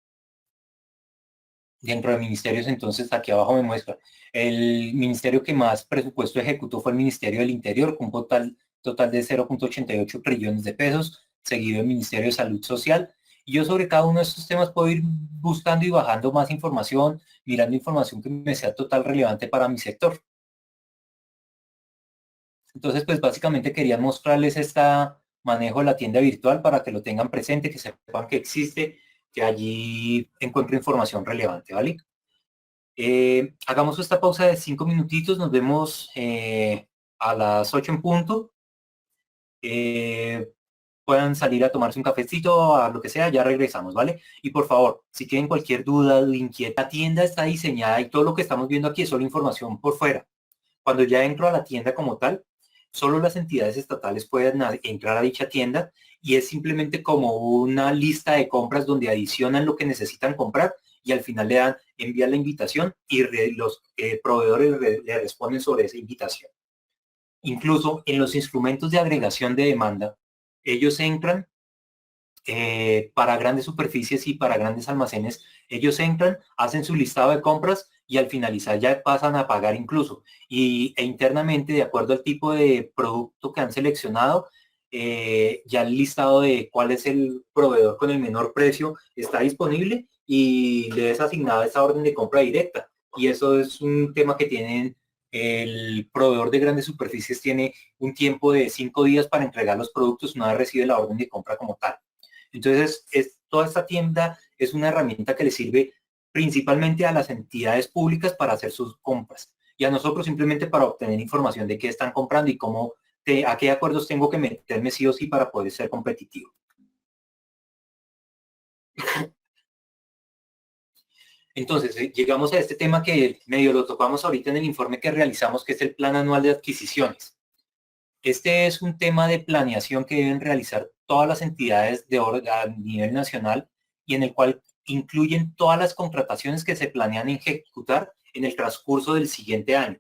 Dentro de ministerios, entonces aquí abajo me muestra. El ministerio que más presupuesto ejecutó fue el Ministerio del Interior, con un total de 0.88 trillones de pesos, seguido el Ministerio de Salud Social. Y yo sobre cada uno de estos temas puedo ir buscando y bajando más información, mirando información que me sea total relevante para mi sector. Entonces, pues básicamente quería mostrarles este manejo de la tienda virtual para que lo tengan presente, que sepan que existe, que allí encuentro información relevante, ¿vale? Hagamos esta pausa de 5 minutitos, nos vemos a las 8 en punto. Puedan salir a tomarse un cafecito, a lo que sea, ya regresamos, ¿vale? Y por favor, si tienen cualquier duda, inquieta, la tienda está diseñada y todo lo que estamos viendo aquí es solo información por fuera. Cuando ya entro a la tienda como tal, solo las entidades estatales pueden entrar a dicha tienda y es simplemente como una lista de compras donde adicionan lo que necesitan comprar y al final le dan, envían la invitación y los proveedores le responden sobre esa invitación. Incluso en los instrumentos de agregación de demanda, ellos entran para grandes superficies y para grandes almacenes, ellos entran, hacen su listado de compras y al finalizar ya pasan a pagar incluso. E internamente, de acuerdo al tipo de producto que han seleccionado, ya el listado de cuál es el proveedor con el menor precio está disponible y le es asignada esa orden de compra directa. Y eso es un tema que tienen, el proveedor de grandes superficies tiene un tiempo de 5 días para entregar los productos una vez recibe la orden de compra como tal. Entonces, toda esta tienda es una herramienta que le sirve principalmente a las entidades públicas para hacer sus compras y a nosotros simplemente para obtener información de qué están comprando y cómo, a qué acuerdos tengo que meterme sí o sí para poder ser competitivo. Entonces, llegamos a este tema que medio lo tocamos ahorita en el informe que realizamos, que es el Plan Anual de Adquisiciones. Este es un tema de planeación que deben realizar todas las entidades a nivel nacional y en el cual incluyen todas las contrataciones que se planean ejecutar en el transcurso del siguiente año.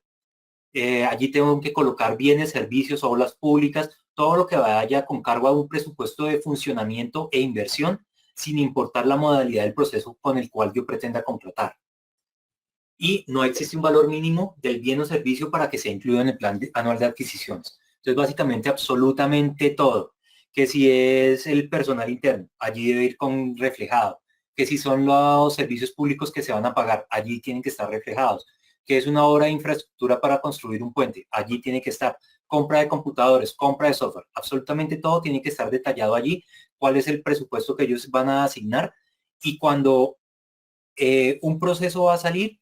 Allí tengo que colocar bienes, servicios, obras públicas, todo lo que vaya con cargo a un presupuesto de funcionamiento e inversión, sin importar la modalidad del proceso con el cual yo pretenda contratar. Y no existe un valor mínimo del bien o servicio para que sea incluido en el plan anual de adquisiciones. Entonces, básicamente, absolutamente todo. Que si es el personal interno, allí debe ir con reflejado. Que si son los servicios públicos que se van a pagar, allí tienen que estar reflejados. Que es una obra de infraestructura para construir un puente, allí tiene que estar. Compra de computadores, compra de software, absolutamente todo tiene que estar detallado allí. Cuál es el presupuesto que ellos van a asignar. Y cuando un proceso va a salir,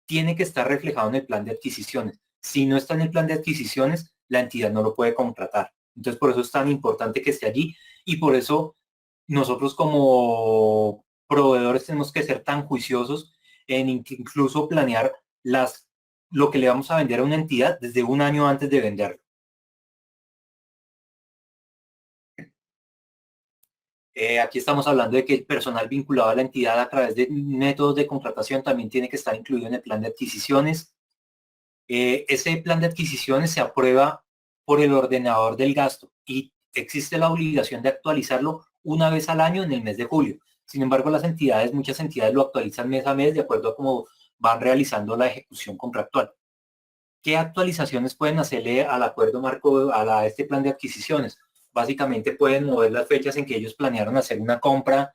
tiene que estar reflejado en el plan de adquisiciones. Si no está en el plan de adquisiciones, la entidad no lo puede contratar. Entonces, por eso es tan importante que esté allí y por eso nosotros como proveedores tenemos que ser tan juiciosos en incluso planear lo que le vamos a vender a una entidad desde un año antes de venderlo. Aquí estamos hablando de que el personal vinculado a la entidad a través de métodos de contratación también tiene que estar incluido en el plan de adquisiciones. Ese plan de adquisiciones se aprueba por el ordenador del gasto y existe la obligación de actualizarlo una vez al año en el mes de julio. Sin embargo, muchas entidades lo actualizan mes a mes de acuerdo a cómo van realizando la ejecución contractual. ¿Qué actualizaciones pueden hacerle al acuerdo marco, este plan de adquisiciones? Básicamente pueden mover las fechas en que ellos planearon hacer una compra,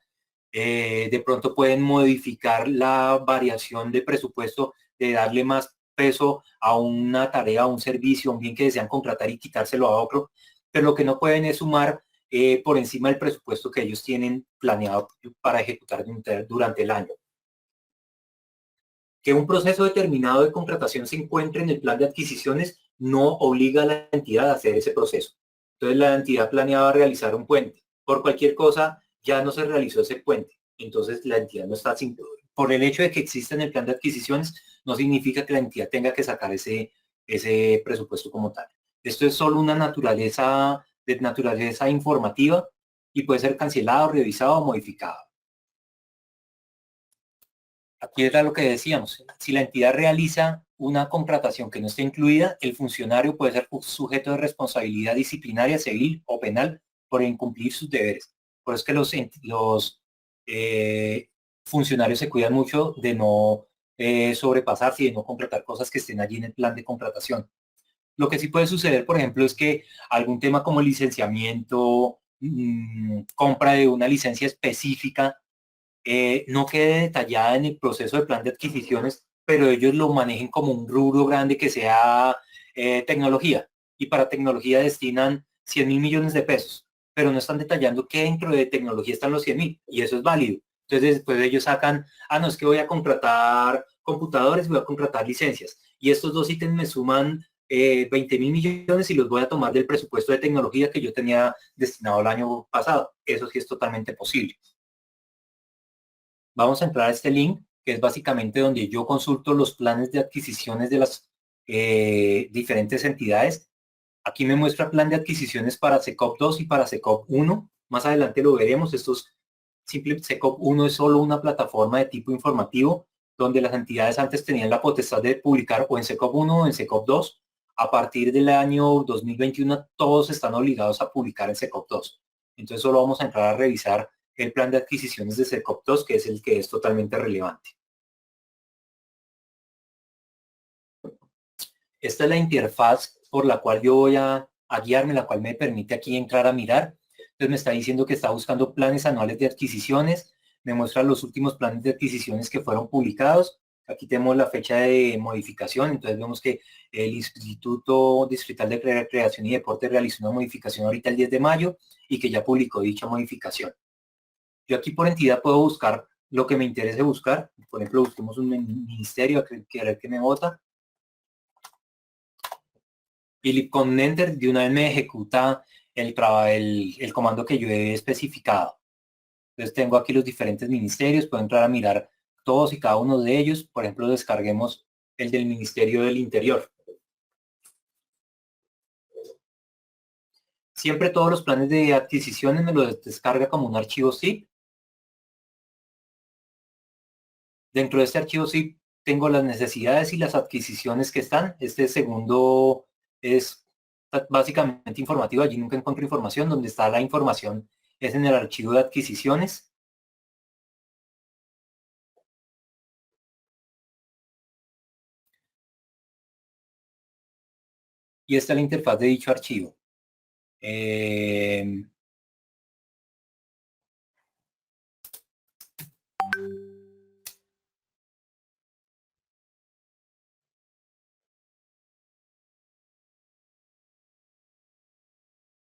de pronto pueden modificar la variación de presupuesto, de darle más peso a una tarea, a un servicio, a un bien que desean contratar y quitárselo a otro, pero lo que no pueden es sumar por encima del presupuesto que ellos tienen planeado para ejecutar durante el año. Que un proceso determinado de contratación se encuentre en el plan de adquisiciones no obliga a la entidad a hacer ese proceso. Entonces la entidad planeaba realizar un puente. Por cualquier cosa ya no se realizó ese puente. Entonces la entidad no está sin... Por el hecho de que exista en el plan de adquisiciones, no significa que la entidad tenga que sacar ese presupuesto como tal. Esto es solo una naturaleza de naturaleza informativa y puede ser cancelado, revisado o modificado. Aquí era lo que decíamos, si la entidad realiza una contratación que no esté incluida, el funcionario puede ser sujeto de responsabilidad disciplinaria, civil o penal por incumplir sus deberes. Por eso es que los funcionarios se cuidan mucho de no sobrepasarse y de no contratar cosas que estén allí en el plan de contratación. Lo que sí puede suceder, por ejemplo, es que algún tema como licenciamiento, compra de una licencia específica, no quede detallada en el proceso de plan de adquisiciones, pero ellos lo manejen como un rubro grande que sea tecnología. Y para tecnología destinan 100.000 millones de pesos, pero no están detallando que dentro de tecnología están los 100.000 y eso es válido. Entonces después ellos sacan, no, es que voy a contratar computadores, voy a contratar licencias. Y estos dos ítems me suman 20.000 millones y los voy a tomar del presupuesto de tecnología que yo tenía destinado el año pasado. Eso sí es totalmente posible. Vamos a entrar a este link, que es básicamente donde yo consulto los planes de adquisiciones de las diferentes entidades. Aquí me muestra plan de adquisiciones para SECOP 2 y para SECOP 1. Más adelante lo veremos. SECOP 1 es solo una plataforma de tipo informativo donde las entidades antes tenían la potestad de publicar o en SECOP 1 o en SECOP 2. A partir del año 2021 todos están obligados a publicar en SECOP 2. Entonces solo vamos a entrar a revisar el plan de adquisiciones de SECOP 2, que es el que es totalmente relevante. Esta es la interfaz por la cual yo voy a guiarme, la cual me permite aquí entrar a mirar. Entonces me está diciendo que está buscando planes anuales de adquisiciones, me muestra los últimos planes de adquisiciones que fueron publicados. Aquí tenemos la fecha de modificación, entonces vemos que el Instituto Distrital de Recreación y Deporte realizó una modificación ahorita el 10 de mayo y que ya publicó dicha modificación. Yo aquí por entidad puedo buscar lo que me interese buscar. Por ejemplo, busquemos un ministerio, a ver qué me vota. Y con Enter de una vez me ejecuta el comando que yo he especificado. Entonces tengo aquí los diferentes ministerios, puedo entrar a mirar todos y cada uno de ellos. Por ejemplo, descarguemos el del Ministerio del Interior. Siempre todos los planes de adquisiciones me los descarga como un archivo zip. Dentro de este archivo zip tengo las necesidades y las adquisiciones que están. Este segundo es básicamente informativo. Allí nunca encuentro información. Donde está la información es en el archivo de adquisiciones. Y esta es la interfaz de dicho archivo.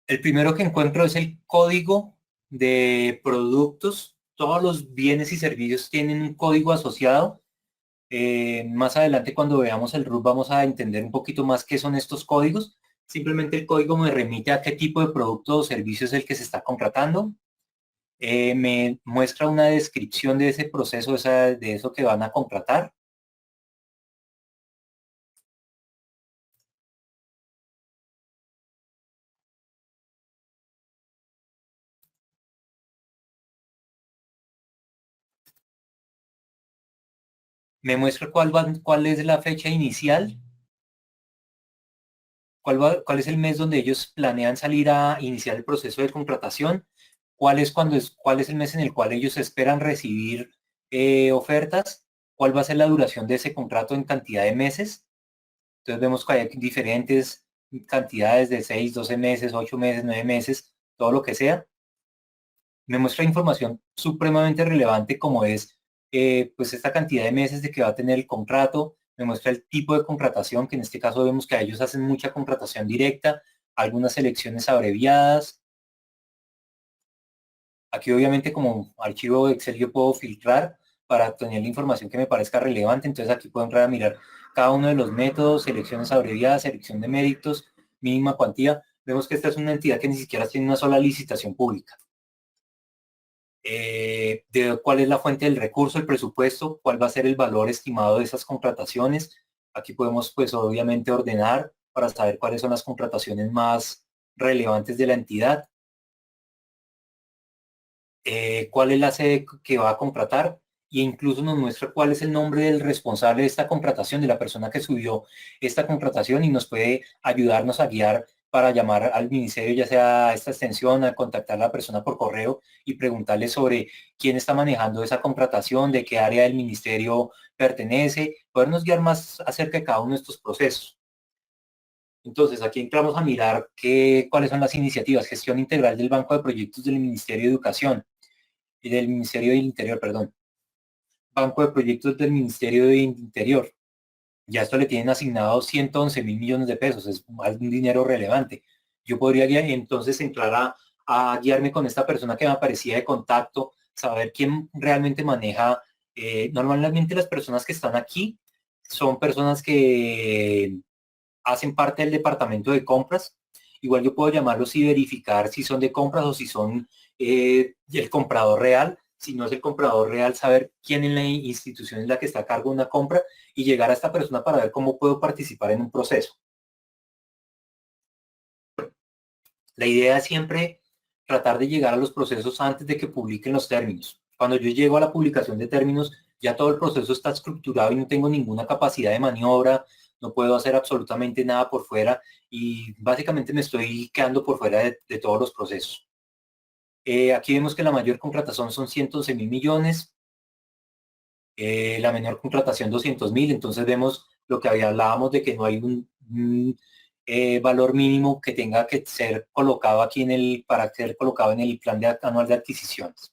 El primero que encuentro es el código de productos. Todos los bienes y servicios tienen un código asociado. Más adelante cuando veamos el RUT vamos a entender un poquito más qué son estos códigos. Simplemente el código me remite a qué tipo de producto o servicio es el que se está contratando. Me muestra una descripción de ese proceso, de eso que van a contratar. Me muestra cuál es la fecha inicial, cuál es el mes donde ellos planean salir a iniciar el proceso de contratación, cuál es el mes en el cual ellos esperan recibir ofertas, cuál va a ser la duración de ese contrato en cantidad de meses. Entonces vemos que hay diferentes cantidades de 6, 12 meses, 8 meses, 9 meses, todo lo que sea. Me muestra información supremamente relevante como es pues esta cantidad de meses de que va a tener el contrato. Me muestra el tipo de contratación, que en este caso vemos que a ellos hacen mucha contratación directa, algunas selecciones abreviadas. Aquí obviamente como archivo de Excel yo puedo filtrar para tener la información que me parezca relevante. Entonces aquí puedo entrar a mirar cada uno de los métodos, selecciones abreviadas, selección de méritos, mínima cuantía. Vemos que esta es una entidad que ni siquiera tiene una sola licitación pública. De cuál es la fuente del recurso, el presupuesto, cuál va a ser el valor estimado de esas contrataciones. Aquí podemos pues obviamente ordenar para saber cuáles son las contrataciones más relevantes de la entidad. Cuál es la sede que va a contratar e incluso nos muestra cuál es el nombre del responsable de esta contratación, de la persona que subió esta contratación y nos puede ayudarnos a guiar para llamar al ministerio, ya sea a esta extensión, a contactar a la persona por correo y preguntarle sobre quién está manejando esa contratación, de qué área del ministerio pertenece, podernos guiar más acerca de cada uno de estos procesos. Entonces, aquí entramos a mirar cuáles son las iniciativas, gestión integral del Banco de Proyectos del Ministerio de Educación y del Ministerio del Interior, perdón. Banco de Proyectos del Ministerio del Interior. Ya esto le tienen asignado 111.000 millones de pesos, es un dinero relevante. Yo podría entonces entrar a guiarme con esta persona que me aparecía de contacto, saber quién realmente maneja. Normalmente las personas que están aquí son personas que hacen parte del departamento de compras. Igual yo puedo llamarlos y verificar si son de compras o si son el comprador real. Si no es el comprador real, saber quién en la institución es la que está a cargo de una compra y llegar a esta persona para ver cómo puedo participar en un proceso. La idea es siempre tratar de llegar a los procesos antes de que publiquen los términos. Cuando yo llego a la publicación de términos, ya todo el proceso está estructurado y no tengo ninguna capacidad de maniobra, no puedo hacer absolutamente nada por fuera y básicamente me estoy quedando por fuera de todos los procesos. Aquí vemos que la mayor contratación son 111.000 millones, la menor contratación 200.000, entonces vemos lo que hablábamos de que no hay un valor mínimo que tenga que ser colocado aquí para ser colocado en el plan anual de adquisiciones.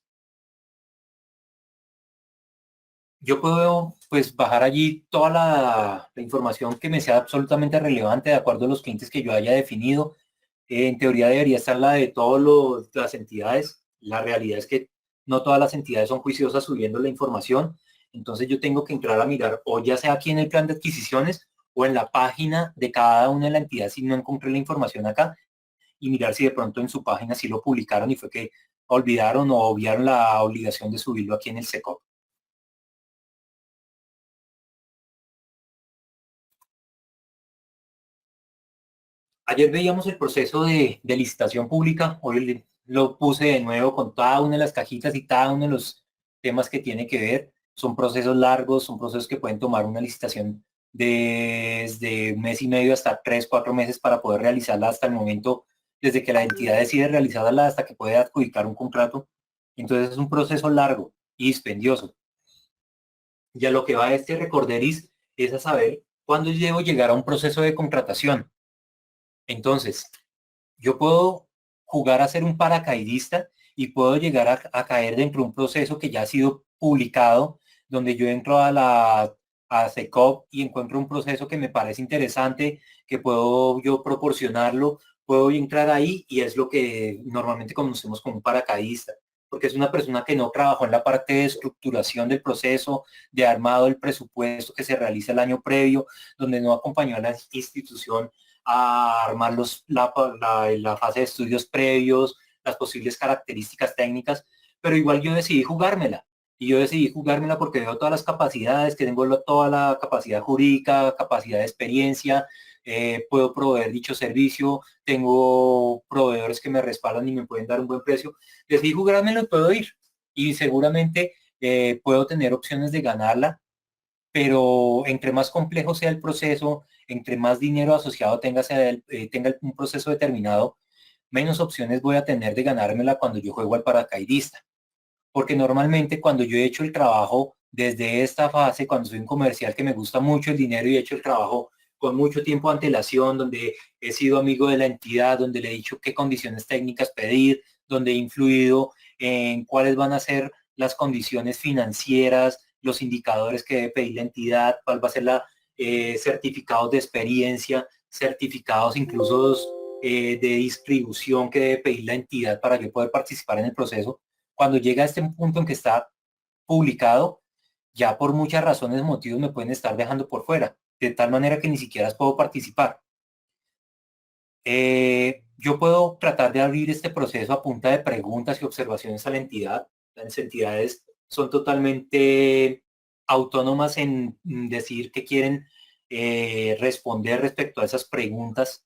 Yo puedo pues bajar allí toda la información que me sea absolutamente relevante de acuerdo a los clientes que yo haya definido. En teoría debería estar la de todas las entidades. La realidad es que no todas las entidades son juiciosas subiendo la información. Entonces yo tengo que entrar a mirar o ya sea aquí en el plan de adquisiciones o en la página de cada una de las entidades si no encontré la información acá y mirar si de pronto en su página sí lo publicaron y fue que olvidaron o obviaron la obligación de subirlo aquí en el SECOP. Ayer veíamos el proceso de licitación pública, hoy lo puse de nuevo con cada una de las cajitas y cada uno de los temas que tiene que ver. Son procesos largos, son procesos que pueden tomar una licitación desde un mes y medio hasta 3, 4 meses para poder realizarla hasta el momento, desde que la entidad decide realizarla hasta que puede adjudicar un contrato. Entonces es un proceso largo y dispendioso. Ya lo que va a este recorderis es a saber cuándo debo llegar a un proceso de contratación. Entonces, yo puedo jugar a ser un paracaidista y puedo llegar a caer dentro de un proceso que ya ha sido publicado, donde yo entro a SECOP y encuentro un proceso que me parece interesante, que puedo yo proporcionarlo, puedo entrar ahí y es lo que normalmente conocemos como un paracaidista, porque es una persona que no trabajó en la parte de estructuración del proceso, de armado del presupuesto que se realiza el año previo, donde no acompañó a la institución a armar la fase de estudios previos, las posibles características técnicas, pero igual yo decidí jugármela. Y yo decidí jugármela porque veo todas las capacidades, que tengo toda la capacidad jurídica, capacidad de experiencia, puedo proveer dicho servicio, tengo proveedores que me respaldan y me pueden dar un buen precio. Decidí jugármela y puedo ir. Y seguramente puedo tener opciones de ganarla pero entre más complejo sea el proceso, entre más dinero asociado tenga un proceso determinado, menos opciones voy a tener de ganármela cuando yo juego al paracaidista. Porque normalmente cuando yo he hecho el trabajo desde esta fase, cuando soy un comercial que me gusta mucho el dinero y he hecho el trabajo con mucho tiempo de antelación, donde he sido amigo de la entidad, donde le he dicho qué condiciones técnicas pedir, donde he influido en cuáles van a ser las condiciones financieras, los indicadores que debe pedir la entidad, cuál va a ser la certificados de experiencia, certificados incluso de distribución que debe pedir la entidad para yo poder participar en el proceso. Cuando llega a este punto en que está publicado, ya por muchas razones, motivos me pueden estar dejando por fuera, de tal manera que ni siquiera puedo participar. Yo puedo tratar de abrir este proceso a punta de preguntas y observaciones a la entidad. Las entidades son totalmente autónomas en decir que quieren responder respecto a esas preguntas.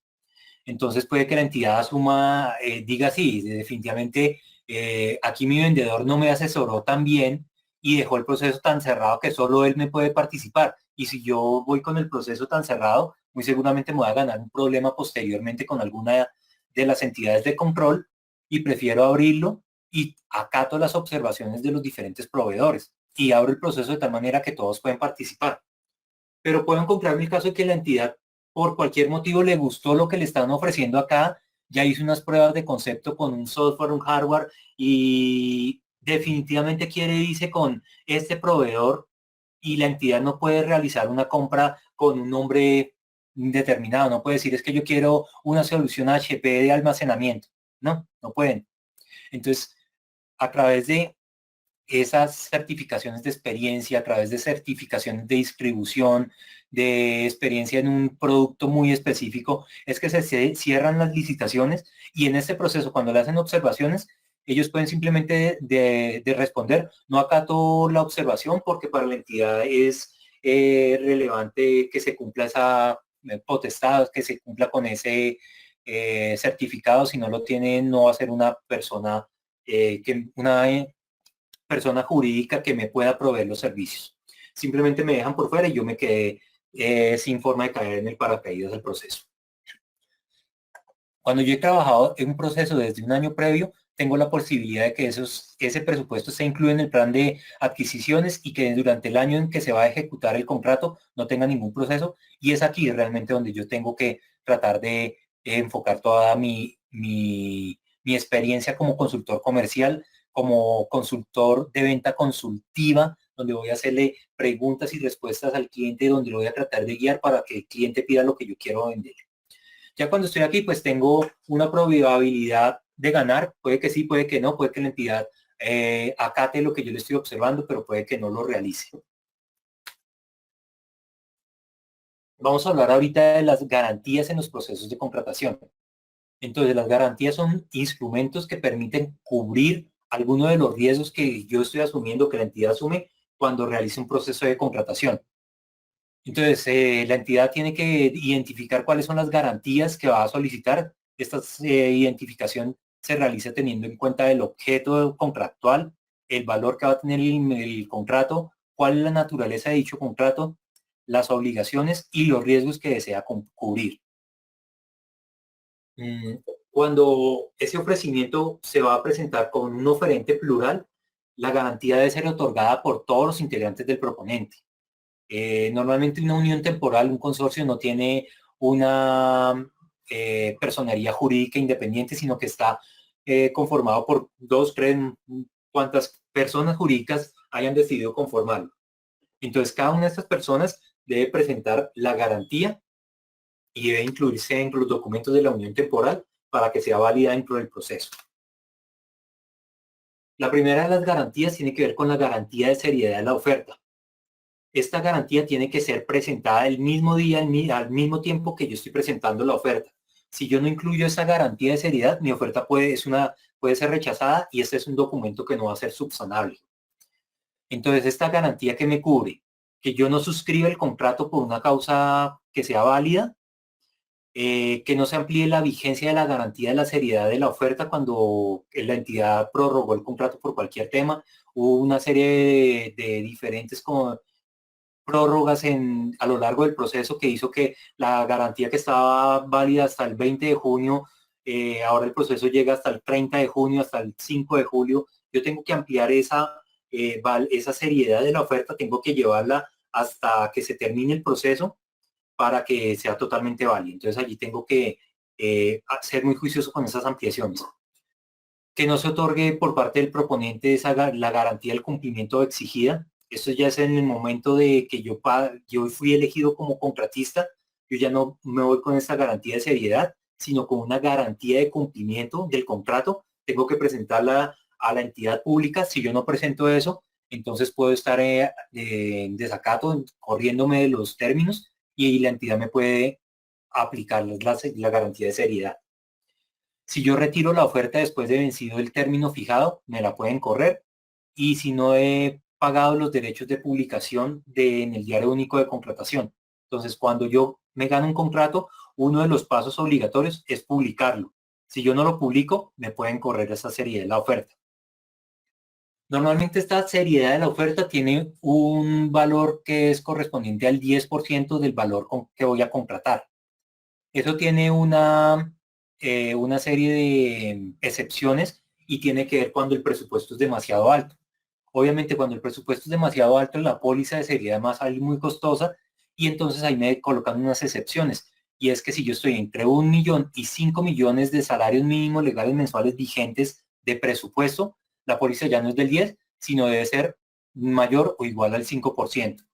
Entonces puede que la entidad asuma, diga sí, definitivamente aquí mi vendedor no me asesoró tan bien y dejó el proceso tan cerrado que solo él me puede participar. Y si yo voy con el proceso tan cerrado, muy seguramente me voy a ganar un problema posteriormente con alguna de las entidades de control y prefiero abrirlo y acato las observaciones de los diferentes proveedores y abro el proceso de tal manera que todos pueden participar. Pero puedo encontrarme el caso de que la entidad por cualquier motivo le gustó lo que le están ofreciendo acá, ya hizo unas pruebas de concepto con un software, un hardware y definitivamente quiere irse con este proveedor y la entidad no puede realizar una compra con un nombre determinado, no puede decir es que yo quiero una solución HP de almacenamiento, no, no pueden. Entonces, a través de esas certificaciones de experiencia, a través de certificaciones de distribución, de experiencia en un producto muy específico, es que se cierran las licitaciones y en este proceso, cuando le hacen observaciones, ellos pueden simplemente de responder, no acato la observación porque para la entidad es relevante que se cumpla esa potestad, que se cumpla con ese certificado, si no lo tienen, no va a ser una persona una persona jurídica que me pueda proveer los servicios. Simplemente me dejan por fuera y yo me quedé sin forma de caer en el paracaídas del proceso. Cuando yo he trabajado en un proceso desde un año previo, tengo la posibilidad de que ese presupuesto se incluya en el plan de adquisiciones y que durante el año en que se va a ejecutar el contrato no tenga ningún proceso. Y es aquí realmente donde yo tengo que tratar de enfocar toda mi experiencia como consultor comercial, como consultor de venta consultiva, donde voy a hacerle preguntas y respuestas al cliente, donde lo voy a tratar de guiar para que el cliente pida lo que yo quiero vender. Ya cuando estoy aquí, pues tengo una probabilidad de ganar. Puede que sí, puede que no, puede que la entidad acate lo que yo le estoy observando, pero puede que no lo realice. Vamos a hablar ahorita de las garantías en los procesos de contratación. Entonces, las garantías son instrumentos que permiten cubrir algunos de los riesgos que yo estoy asumiendo, que la entidad asume cuando realiza un proceso de contratación. Entonces, la entidad tiene que identificar cuáles son las garantías que va a solicitar. Esta identificación se realiza teniendo en cuenta el objeto contractual, el valor que va a tener el contrato, cuál es la naturaleza de dicho contrato, las obligaciones y los riesgos que desea cubrir. Cuando ese ofrecimiento se va a presentar con un oferente plural, la garantía debe ser otorgada por todos los integrantes del proponente. Normalmente una unión temporal, un consorcio no tiene una personería jurídica independiente, sino que está conformado por dos, tres, cuantas personas jurídicas hayan decidido conformarlo. Entonces, cada una de estas personas debe presentar la garantía y debe incluirse dentro de los documentos de la unión temporal para que sea válida dentro del proceso. La primera de las garantías tiene que ver con la garantía de seriedad de la oferta. Esta garantía tiene que ser presentada el mismo día, al mismo tiempo que yo estoy presentando la oferta. Si yo no incluyo esa garantía de seriedad, mi oferta puede ser rechazada y este es un documento que no va a ser subsanable. Entonces, esta garantía que me cubre, que yo no suscriba el contrato por una causa que sea válida, que no se amplíe la vigencia de la garantía de la seriedad de la oferta cuando la entidad prorrogó el contrato por cualquier tema. Hubo una serie de diferentes prórrogas a lo largo del proceso que hizo que la garantía que estaba válida hasta el 20 de junio, ahora el proceso llega hasta el 30 de junio, hasta el 5 de julio. Yo tengo que ampliar esa seriedad de la oferta, tengo que llevarla hasta que se termine el proceso para que sea totalmente válida. Entonces allí tengo que ser muy juicioso con esas ampliaciones. Que no se otorgue por parte del proponente la garantía del cumplimiento exigida. Esto ya es en el momento de que yo fui elegido como contratista, yo ya no me voy con esta garantía de seriedad, sino con una garantía de cumplimiento del contrato. Tengo que presentarla a la entidad pública. Si yo no presento eso, entonces puedo estar en desacato, corriéndome de los términos y la entidad me puede aplicar la garantía de seriedad. Si yo retiro la oferta después de vencido el término fijado, me la pueden correr. Y si no he pagado los derechos de publicación en el Diario Único de Contratación. Entonces, cuando yo me gano un contrato, uno de los pasos obligatorios es publicarlo. Si yo no lo publico, me pueden correr esa seriedad de la oferta. Normalmente esta seriedad de la oferta tiene un valor que es correspondiente al 10% del valor que voy a contratar. Eso tiene una serie de excepciones y tiene que ver cuando el presupuesto es demasiado alto. Obviamente cuando el presupuesto es demasiado alto, la póliza de seriedad más sale muy costosa y entonces ahí me colocan unas excepciones. Y es que si yo estoy entre 1 millón y 5 millones de salarios mínimos legales mensuales vigentes de presupuesto, la póliza ya no es del 10, sino debe ser mayor o igual al 5%.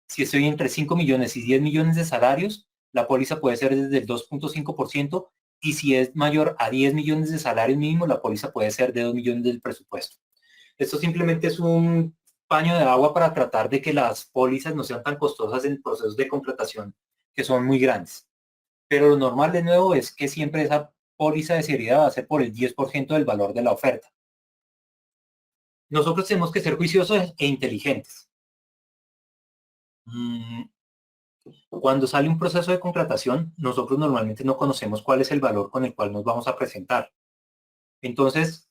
Si estoy entre 5 millones y 10 millones de salarios, la póliza puede ser desde el 2.5% y si es mayor a 10 millones de salarios mínimos, la póliza puede ser de 2 millones del presupuesto. Esto simplemente es un paño de agua para tratar de que las pólizas no sean tan costosas en procesos de contratación que son muy grandes. Pero lo normal de nuevo es que siempre esa póliza de seriedad va a ser por el 10% del valor de la oferta. Nosotros tenemos que ser juiciosos e inteligentes. Cuando sale un proceso de contratación, nosotros normalmente no conocemos cuál es el valor con el cual nos vamos a presentar. Entonces,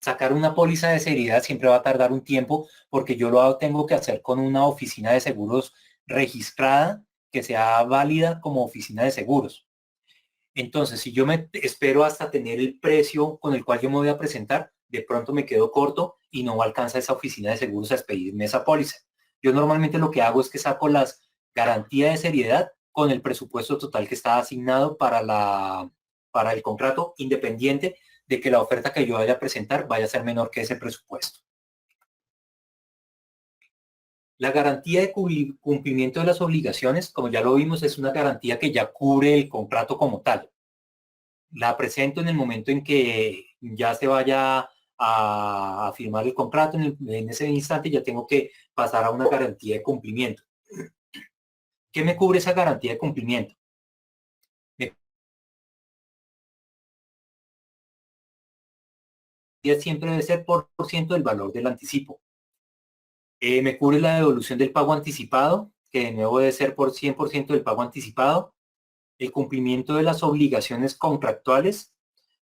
sacar una póliza de seriedad siempre va a tardar un tiempo porque yo lo tengo que hacer con una oficina de seguros registrada que sea válida como oficina de seguros. Entonces, si yo me espero hasta tener el precio con el cual yo me voy a presentar, de pronto me quedo corto y no alcanza esa oficina de seguros a expedirme esa póliza. Yo normalmente lo que hago es que saco las garantías de seriedad con el presupuesto total que está asignado para el contrato, independiente de que la oferta que yo vaya a presentar vaya a ser menor que ese presupuesto. La garantía de cumplimiento de las obligaciones, como ya lo vimos, es una garantía que ya cubre el contrato como tal. La presento en el momento en que ya se vaya a firmar el contrato. En ese instante ya tengo que pasar a una garantía de cumplimiento. ¿Qué me cubre esa garantía de cumplimiento? Siempre debe ser por ciento del valor del anticipo. Me cubre la devolución del pago anticipado, que de nuevo debe ser por 100% del pago anticipado. El cumplimiento de las obligaciones contractuales.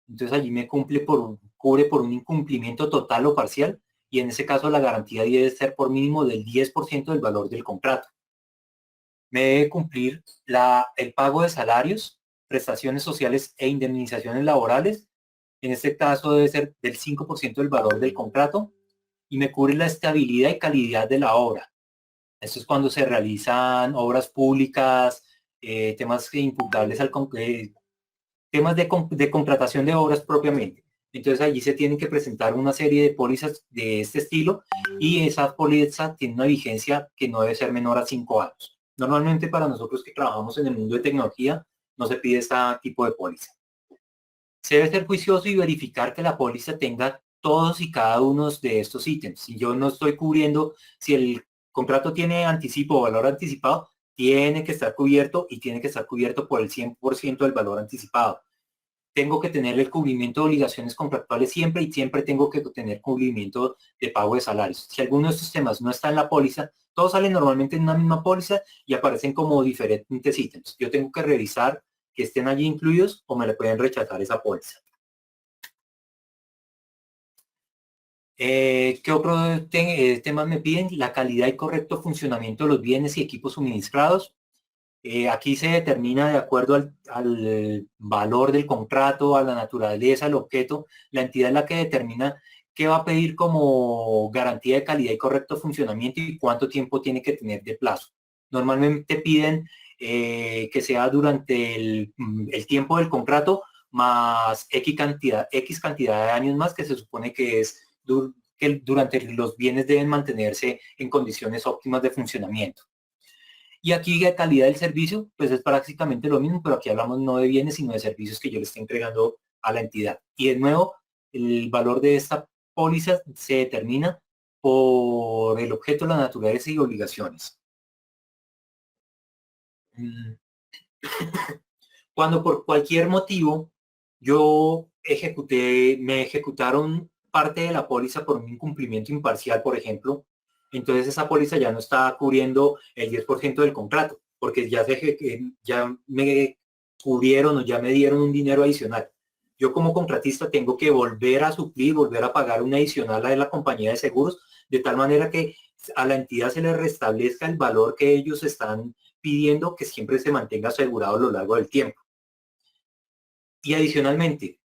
Entonces allí me cubre por un incumplimiento total o parcial y en ese caso la garantía debe ser por mínimo del 10% del valor del contrato. Me debe cumplir el pago de salarios, prestaciones sociales e indemnizaciones laborales. En este caso debe ser del 5% del valor del contrato y me cubre la estabilidad y calidad de la obra. Esto es cuando se realizan obras públicas, temas imputables temas de contratación de obras propiamente. Entonces allí se tienen que presentar una serie de pólizas de este estilo y esa póliza tiene una vigencia que no debe ser menor a 5 años. Normalmente para nosotros que trabajamos en el mundo de tecnología no se pide este tipo de póliza. Se debe ser juicioso y verificar que la póliza tenga todos y cada uno de estos ítems. Si yo no estoy cubriendo, si el contrato tiene anticipo o valor anticipado, tiene que estar cubierto y tiene que estar cubierto por el 100% del valor anticipado. Tengo que tener el cubrimiento de obligaciones contractuales siempre y siempre tengo que tener cubrimiento de pago de salarios. Si alguno de estos temas no está en la póliza, todos salen normalmente en una misma póliza y aparecen como diferentes ítems. Yo tengo que revisar que estén allí incluidos o me le pueden rechazar esa póliza. ¿Qué otros temas me piden? La calidad y correcto funcionamiento de los bienes y equipos suministrados. Aquí se determina de acuerdo al valor del contrato, a la naturaleza, al objeto, la entidad es la que determina qué va a pedir como garantía de calidad y correcto funcionamiento y cuánto tiempo tiene que tener de plazo. Normalmente piden que sea durante el tiempo del contrato más X cantidad de años más, que se supone que es que durante los bienes deben mantenerse en condiciones óptimas de funcionamiento. Y aquí de calidad del servicio, pues es prácticamente lo mismo, pero aquí hablamos no de bienes, sino de servicios que yo le estoy entregando a la entidad. Y de nuevo, el valor de esta póliza se determina por el objeto, la naturaleza y obligaciones. Mm, Cuando por cualquier motivo me ejecutaron parte de la póliza por un incumplimiento imparcial, por ejemplo, entonces esa póliza ya no está cubriendo el 10% del contrato, porque ya me cubrieron o ya me dieron un dinero adicional. Yo como contratista tengo que volver a suplir, volver a pagar un adicional a la compañía de seguros, de tal manera que a la entidad se le restablezca el valor que ellos están pidiendo, que siempre se mantenga asegurado a lo largo del tiempo. Y adicionalmente,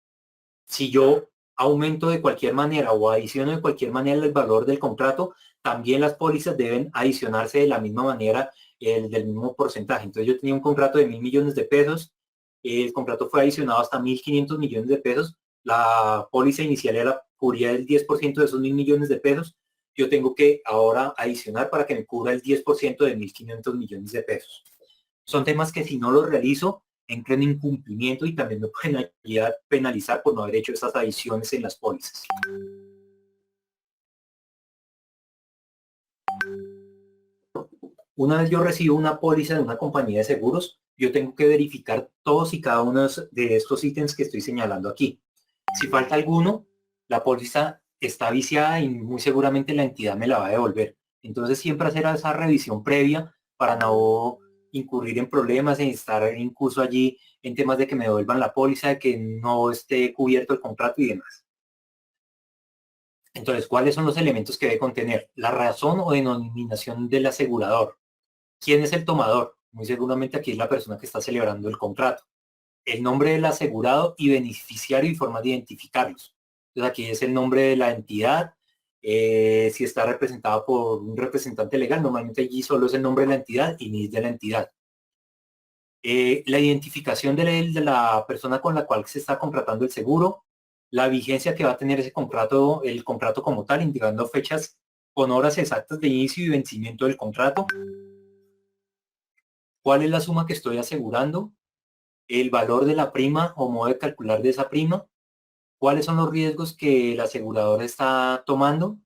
si yo aumento de cualquier manera o adiciono de cualquier manera el valor del contrato, también las pólizas deben adicionarse de la misma manera, del mismo porcentaje. Entonces yo tenía un contrato de 1.000 millones de pesos, el contrato fue adicionado hasta 1.500 millones de pesos, la póliza inicial cubría el 10% de esos 1.000 millones de pesos, yo tengo que ahora adicionar para que me cubra el 10% de 1.500 millones de pesos. Son temas que si no los realizo, entro en incumplimiento y también me pueden penalizar por no haber hecho esas adiciones en las pólizas. Una vez yo recibo una póliza de una compañía de seguros, yo tengo que verificar todos y cada uno de estos ítems que estoy señalando aquí. Si falta alguno, la póliza está viciada y muy seguramente la entidad me la va a devolver. Entonces siempre hacer esa revisión previa para no incurrir en problemas, en estar incluso allí en temas de que me devuelvan la póliza, de que no esté cubierto el contrato y demás. Entonces, ¿cuáles son los elementos que debe contener? La razón o denominación del asegurador. ¿Quién es el tomador? Muy seguramente aquí es la persona que está celebrando el contrato. El nombre del asegurado y beneficiario y forma de identificarlos. Entonces aquí es el nombre de la entidad, si está representado por un representante legal, normalmente allí solo es el nombre de la entidad y NIS de la entidad. La identificación de la persona con la cual se está contratando el seguro, la vigencia que va a tener ese contrato, el contrato como tal, indicando fechas con horas exactas de inicio y vencimiento del contrato, cuál es la suma que estoy asegurando, el valor de la prima o modo de calcular de esa prima, cuáles son los riesgos que el asegurador está tomando,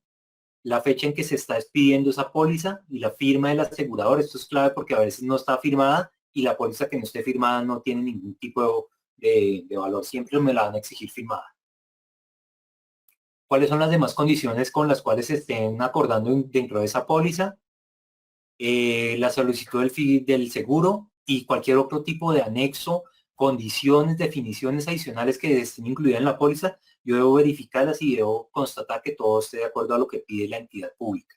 la fecha en que se está despidiendo esa póliza y la firma del asegurador. Esto es clave porque a veces no está firmada y la póliza que no esté firmada no tiene ningún tipo de valor. Siempre me la van a exigir firmada. ¿Cuáles son las demás condiciones con las cuales se estén acordando dentro de esa póliza? La solicitud del seguro y cualquier otro tipo de anexo, condiciones, definiciones adicionales que estén incluidas en la póliza, yo debo verificarlas y debo constatar que todo esté de acuerdo a lo que pide la entidad pública.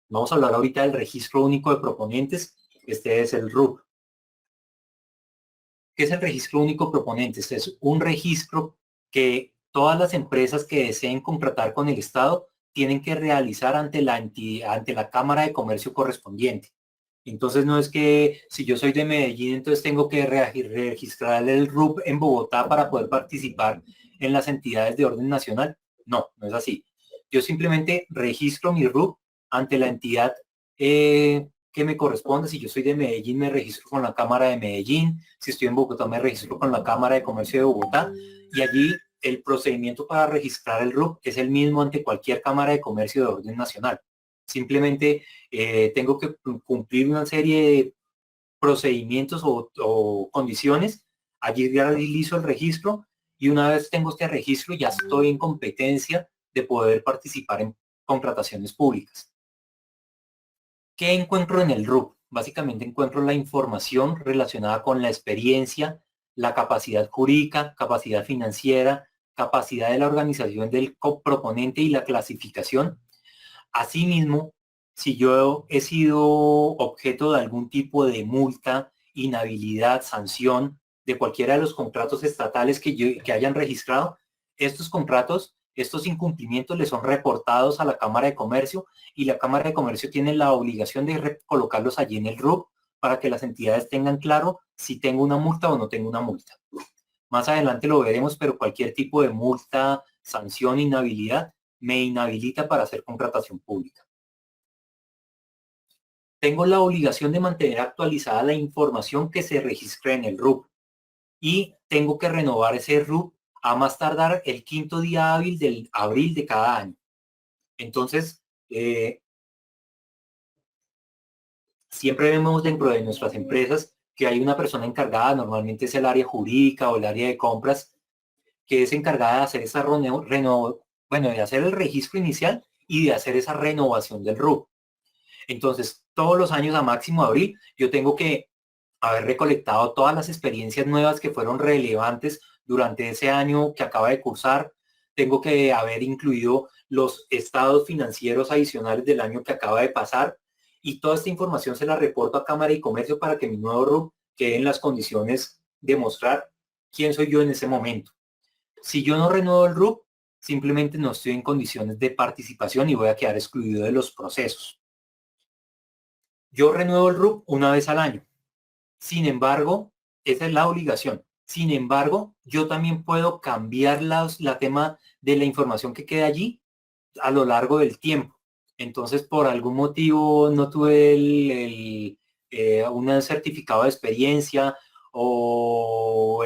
Vamos a hablar ahorita del registro único de proponentes. Este es el RUP. ¿Qué es el registro único de proponentes? Es un registro que todas las empresas que deseen contratar con el Estado tienen que realizar ante la entidad, ante la Cámara de Comercio correspondiente. Entonces no es que si yo soy de Medellín, entonces tengo que registrar el RUP en Bogotá para poder participar en las entidades de orden nacional. No, no es así. Yo simplemente registro mi RUP ante la entidad que me corresponde. Si yo soy de Medellín, me registro con la Cámara de Medellín. Si estoy en Bogotá, me registro con la Cámara de Comercio de Bogotá. Y allí el procedimiento para registrar el RUP es el mismo ante cualquier Cámara de Comercio de orden nacional. Simplemente tengo que cumplir una serie de procedimientos o condiciones. Allí realizo el registro y una vez tengo este registro ya estoy en competencia de poder participar en contrataciones públicas. ¿Qué encuentro en el RUP? Básicamente encuentro la información relacionada con la experiencia, la capacidad jurídica, capacidad financiera, capacidad de la organización del coproponente y la clasificación. Asimismo, si yo he sido objeto de algún tipo de multa, inhabilidad, sanción de cualquiera de los contratos estatales que hayan registrado, estos contratos, estos incumplimientos les son reportados a la Cámara de Comercio y la Cámara de Comercio tiene la obligación de colocarlos allí en el RUC para que las entidades tengan claro si tengo una multa o no tengo una multa. Más adelante lo veremos, pero cualquier tipo de multa, sanción, inhabilidad me inhabilita para hacer contratación pública. Tengo la obligación de mantener actualizada la información que se registre en el RUC y tengo que renovar ese RUC a más tardar el 5º día hábil del abril de cada año. Entonces, siempre vemos dentro de nuestras empresas que hay una persona encargada, normalmente es el área jurídica o el área de compras, que es encargada de hacer esa de hacer el registro inicial y de hacer esa renovación del RUC. Entonces, todos los años a máximo abril, yo tengo que haber recolectado todas las experiencias nuevas que fueron relevantes durante ese año que acaba de cursar. Tengo que haber incluido los estados financieros adicionales del año que acaba de pasar. Y toda esta información se la reporto a Cámara y Comercio para que mi nuevo RUC quede en las condiciones de mostrar quién soy yo en ese momento. Si yo no renuevo el RUC, simplemente no estoy en condiciones de participación y voy a quedar excluido de los procesos. Yo renuevo el RUC una vez al año. Sin embargo, esa es la obligación. Sin embargo, yo también puedo cambiar la tema de la información que queda allí a lo largo del tiempo. Entonces, por algún motivo no tuve un certificado de experiencia o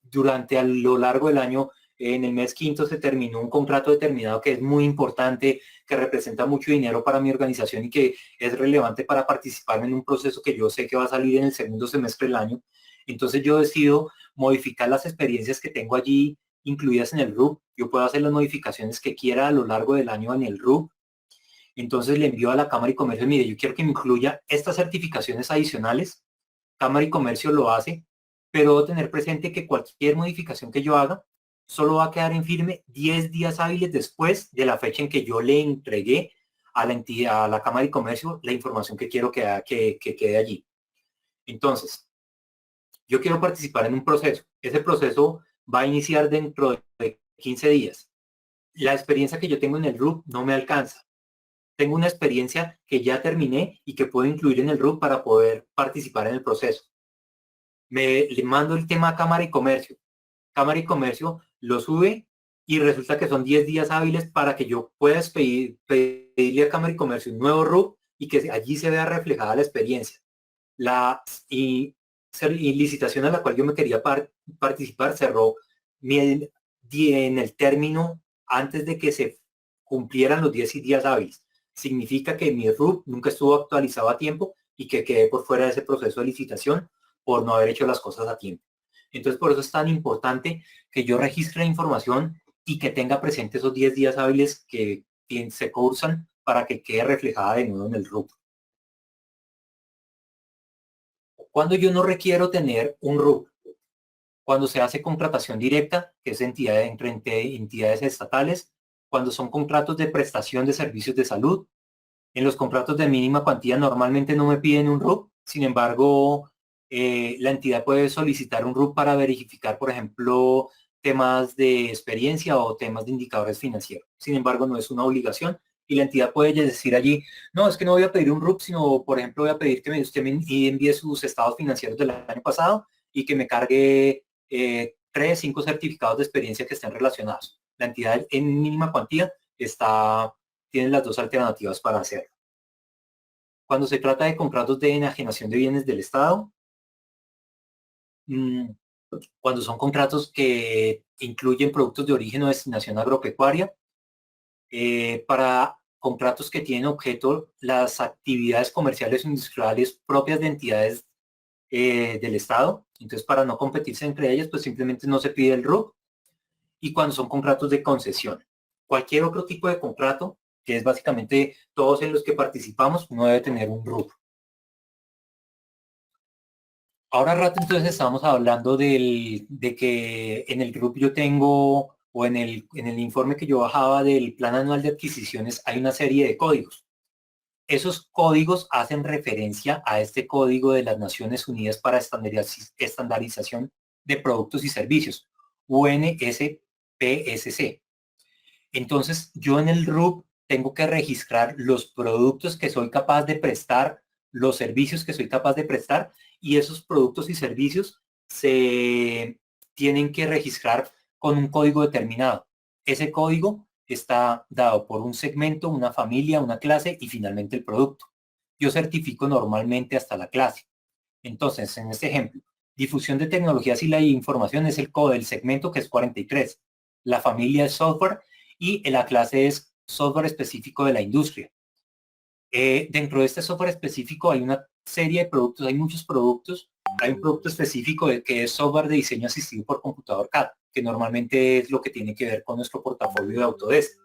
durante a lo largo del año, en el mes quinto se terminó un contrato determinado que es muy importante, que representa mucho dinero para mi organización y que es relevante para participar en un proceso que yo sé que va a salir en el segundo semestre del año. Entonces yo decido modificar las experiencias que tengo allí incluidas en el RUC. Yo puedo hacer las modificaciones que quiera a lo largo del año en el RUC. Entonces le envío a la Cámara y Comercio, mire, yo quiero que me incluya estas certificaciones adicionales. Cámara y Comercio lo hace, pero debo tener presente que cualquier modificación que yo haga solo va a quedar en firme 10 días hábiles después de la fecha en que yo le entregué a la entidad, a la Cámara y Comercio, la información que quiero que quede allí. Entonces, yo quiero participar en un proceso. Ese proceso va a iniciar dentro de 15 días. La experiencia que yo tengo en el RUC no me alcanza. Tengo una experiencia que ya terminé y que puedo incluir en el RUC para poder participar en el proceso. Le mando el tema a Cámara y Comercio. Cámara y Comercio lo sube y resulta que son 10 días hábiles para que yo pueda pedirle a Cámara y Comercio un nuevo RUC y que allí se vea reflejada la experiencia. Y licitación a la cual yo me quería participar cerró en el término antes de que se cumplieran los 10 días hábiles. Significa que mi RUC nunca estuvo actualizado a tiempo y que quedé por fuera de ese proceso de licitación por no haber hecho las cosas a tiempo. Entonces, por eso es tan importante que yo registre la información y que tenga presente esos 10 días hábiles que se cursan para que quede reflejada de nuevo en el RUC. Cuando yo no requiero tener un RUC, cuando se hace contratación directa, que es entre entidades estatales, cuando son contratos de prestación de servicios de salud, en los contratos de mínima cuantía normalmente no me piden un RUC, sin embargo, la entidad puede solicitar un RUC para verificar, por ejemplo, temas de experiencia o temas de indicadores financieros. Sin embargo, no es una obligación y la entidad puede decir allí, no, es que no voy a pedir un RUC, sino, por ejemplo, voy a pedir que usted me envíe sus estados financieros del año pasado y que me cargue 3, 5 certificados de experiencia que estén relacionados. La entidad en mínima cuantía tiene las dos alternativas para hacerlo. Cuando se trata de contratos de enajenación de bienes del Estado, cuando son contratos que incluyen productos de origen o destinación agropecuaria, para contratos que tienen objeto las actividades comerciales o industriales propias de entidades del Estado. Entonces, para no competirse entre ellas, pues simplemente no se pide el RUC. Y cuando son contratos de concesión. Cualquier otro tipo de contrato, que es básicamente todos en los que participamos, no debe tener un RUC. Ahora rato entonces estamos hablando de que en el grupo yo tengo o en el informe que yo bajaba del Plan Anual de Adquisiciones, hay una serie de códigos. Esos códigos hacen referencia a este código de las Naciones Unidas para Estandarización de Productos y Servicios, UNSPSC. Entonces, yo en el RUP tengo que registrar los productos que soy capaz de prestar, los servicios que soy capaz de prestar, y esos productos y servicios se tienen que registrar con un código determinado. Ese código está dado por un segmento, una familia, una clase y finalmente el producto. Yo certifico normalmente hasta la clase. Entonces, en este ejemplo, difusión de tecnologías y la información es el código del segmento, que es 43. La familia es software y la clase es software específico de la industria. Dentro de este software específico hay una serie de productos, hay muchos productos. Hay un producto específico que es software de diseño asistido por computador CAD, que normalmente es lo que tiene que ver con nuestro portafolio de Autodesk.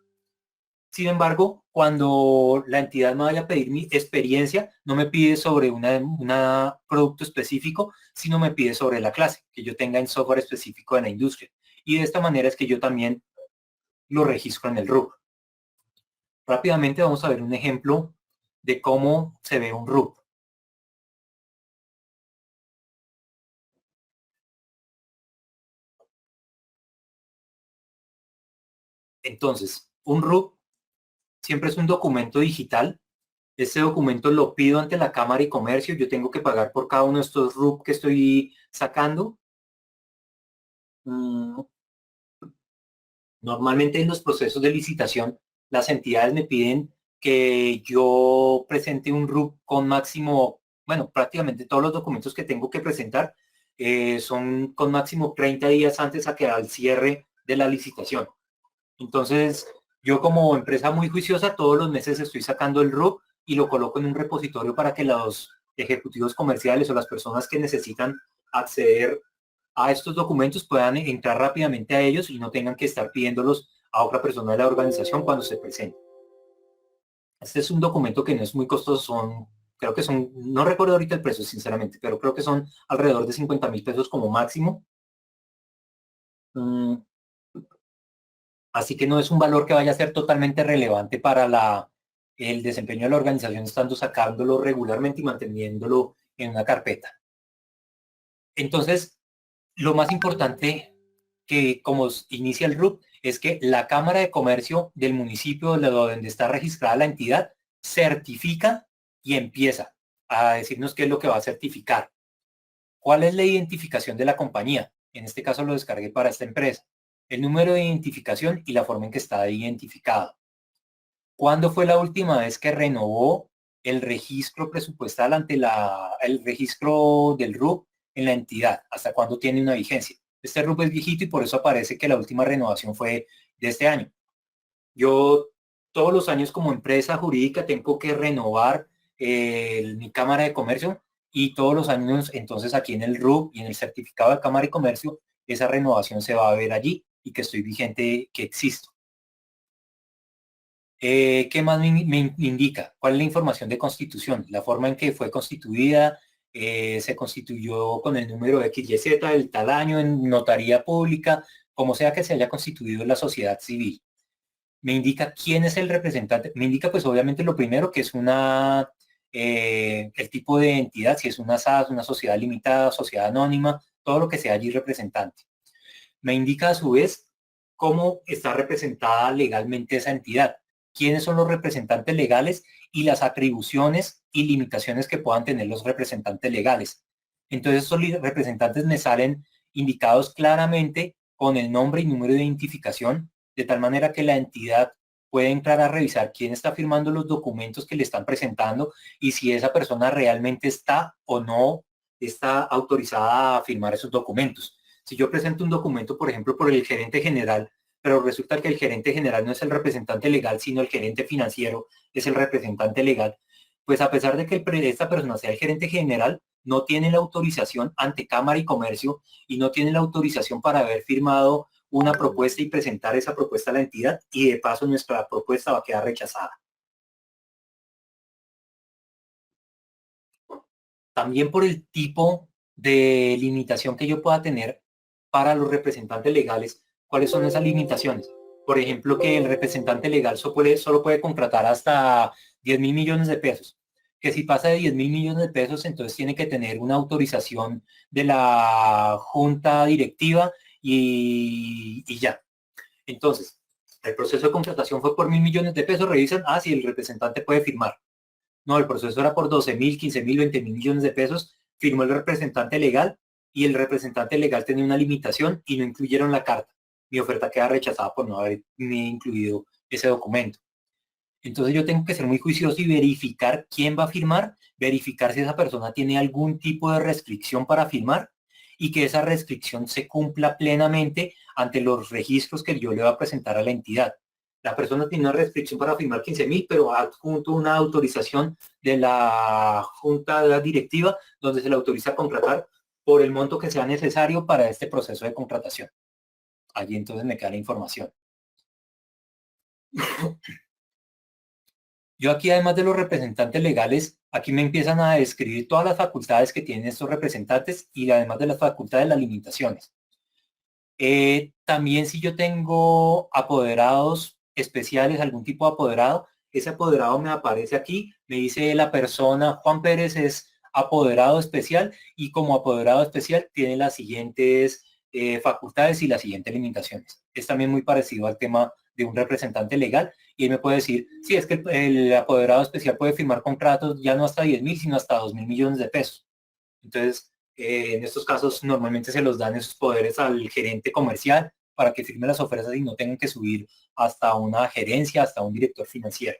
Sin embargo, cuando la entidad me vaya a pedir mi experiencia, no me pide sobre un producto específico, sino me pide sobre la clase que yo tenga en software específico de la industria. Y de esta manera es que yo también lo registro en el RUP. Rápidamente vamos a ver un ejemplo de cómo se ve un RUP. Entonces, un RUP siempre es un documento digital. Este documento lo pido ante la Cámara de Comercio. Yo tengo que pagar por cada uno de estos RUP que estoy sacando. Normalmente en los procesos de licitación, las entidades me piden que yo presente un RUP con máximo, bueno, prácticamente todos los documentos que tengo que presentar son con máximo 30 días antes a que al cierre de la licitación. Entonces, yo como empresa muy juiciosa, todos los meses estoy sacando el RUP y lo coloco en un repositorio para que los ejecutivos comerciales o las personas que necesitan acceder a estos documentos puedan entrar rápidamente a ellos y no tengan que estar pidiéndolos a otra persona de la organización cuando se presente. Este es un documento que no es muy costoso, creo que son, no recuerdo ahorita el precio sinceramente, pero creo que son alrededor de 50.000 pesos como máximo. Mm, Así que no es un valor que vaya a ser totalmente relevante para el desempeño de la organización, estando sacándolo regularmente y manteniéndolo en una carpeta. Entonces, lo más importante que como inicia el RUP es que la Cámara de Comercio del municipio donde está registrada la entidad certifica y empieza a decirnos qué es lo que va a certificar. ¿Cuál es la identificación de la compañía? En este caso lo descargué para esta empresa. El número de identificación y la forma en que está identificado. ¿Cuándo fue la última vez que renovó el registro presupuestal ante el registro del RUP en la entidad? ¿Hasta cuándo tiene una vigencia? Este RUP es viejito y por eso aparece que la última renovación fue de este año. Yo todos los años como empresa jurídica tengo que renovar mi Cámara de Comercio y todos los años entonces aquí en el RUP y en el certificado de Cámara de Comercio esa renovación se va a ver allí y que estoy vigente, que existo. ¿Qué más me indica? ¿Cuál es la información de constitución? La forma en que fue constituida, se constituyó con el número XYZ, el tal año en notaría pública, como sea que se haya constituido la sociedad civil. Me indica quién es el representante, me indica pues obviamente lo primero que es el tipo de entidad, si es una SAS, una sociedad limitada, sociedad anónima, todo lo que sea allí representante. Me indica a su vez cómo está representada legalmente esa entidad, quiénes son los representantes legales y las atribuciones y limitaciones que puedan tener los representantes legales. Entonces esos representantes me salen indicados claramente con el nombre y número de identificación, de tal manera que la entidad puede entrar a revisar quién está firmando los documentos que le están presentando y si esa persona realmente está o no está autorizada a firmar esos documentos. Si yo presento un documento, por ejemplo, por el gerente general, pero resulta que el gerente general no es el representante legal, sino el gerente financiero es el representante legal, pues a pesar de que esta persona sea el gerente general, no tiene la autorización ante Cámara y Comercio y no tiene la autorización para haber firmado una propuesta y presentar esa propuesta a la entidad y de paso nuestra propuesta va a quedar rechazada. También por el tipo de limitación que yo pueda tener para los representantes legales, ¿Cuáles son esas limitaciones? Por ejemplo, que el representante legal solo puede contratar hasta 10.000 millones de pesos. Que si pasa de 10.000 millones de pesos, entonces tiene que tener una autorización de la junta directiva y ya. Entonces, el proceso de contratación fue por 1.000 millones de pesos, revisan, si el representante puede firmar. No, el proceso era por 12.000, 15.000, 20.000 millones de pesos, firmó el representante legal y el representante legal tenía una limitación y no incluyeron la carta. Mi oferta queda rechazada por no haber incluido ese documento. Entonces yo tengo que ser muy juicioso y verificar quién va a firmar, verificar si esa persona tiene algún tipo de restricción para firmar y que esa restricción se cumpla plenamente ante los registros que yo le voy a presentar a la entidad. La persona tiene una restricción para firmar 15.000, pero adjunto una autorización de la junta directiva donde se le autoriza a contratar por el monto que sea necesario para este proceso de contratación. Allí entonces me queda la información. Yo aquí, además de los representantes legales, aquí me empiezan a describir todas las facultades que tienen estos representantes y además de las facultades, las limitaciones. También si yo tengo apoderados especiales, algún tipo de apoderado, ese apoderado me aparece aquí, me dice la persona, Juan Pérez es apoderado especial y como apoderado especial tiene las siguientes facultades y las siguientes limitaciones. Es también muy parecido al tema de un representante legal y él me puede decir, sí, es que el apoderado especial puede firmar contratos ya no hasta 10.000, sino hasta 2.000 millones de pesos. Entonces, en estos casos normalmente se los dan esos poderes al gerente comercial para que firme las ofertas y no tengan que subir hasta una gerencia, hasta un director financiero.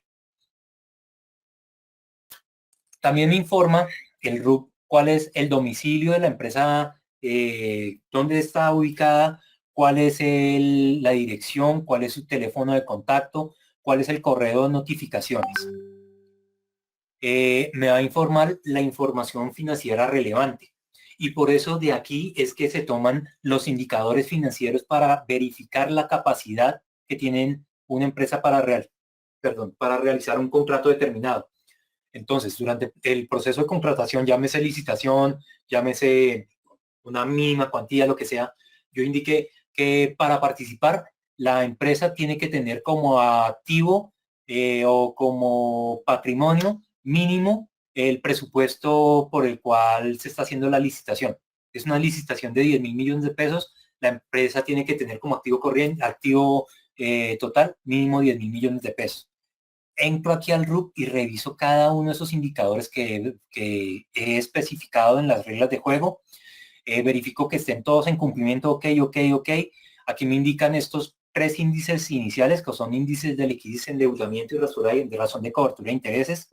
También me informa el RUC cuál es el domicilio de la empresa, dónde está ubicada, cuál es la dirección, cuál es su teléfono de contacto, cuál es el correo de notificaciones. Me va a informar la información financiera relevante. Y por eso de aquí es que se toman los indicadores financieros para verificar la capacidad que tienen una empresa para realizar un contrato determinado. Entonces, durante el proceso de contratación, llámese licitación, llámese una mínima cuantía, lo que sea, yo indiqué que para participar, la empresa tiene que tener como activo o como patrimonio mínimo el presupuesto por el cual se está haciendo la licitación. Es una licitación de 10.000 millones de pesos, la empresa tiene que tener como activo corriente, activo total, mínimo 10.000 millones de pesos. Entro aquí al RUP y reviso cada uno de esos indicadores que he especificado en las reglas de juego. Verifico que estén todos en cumplimiento, ok. Aquí me indican estos 3 índices iniciales, que son índices de liquidez, endeudamiento y de razón de cobertura de intereses.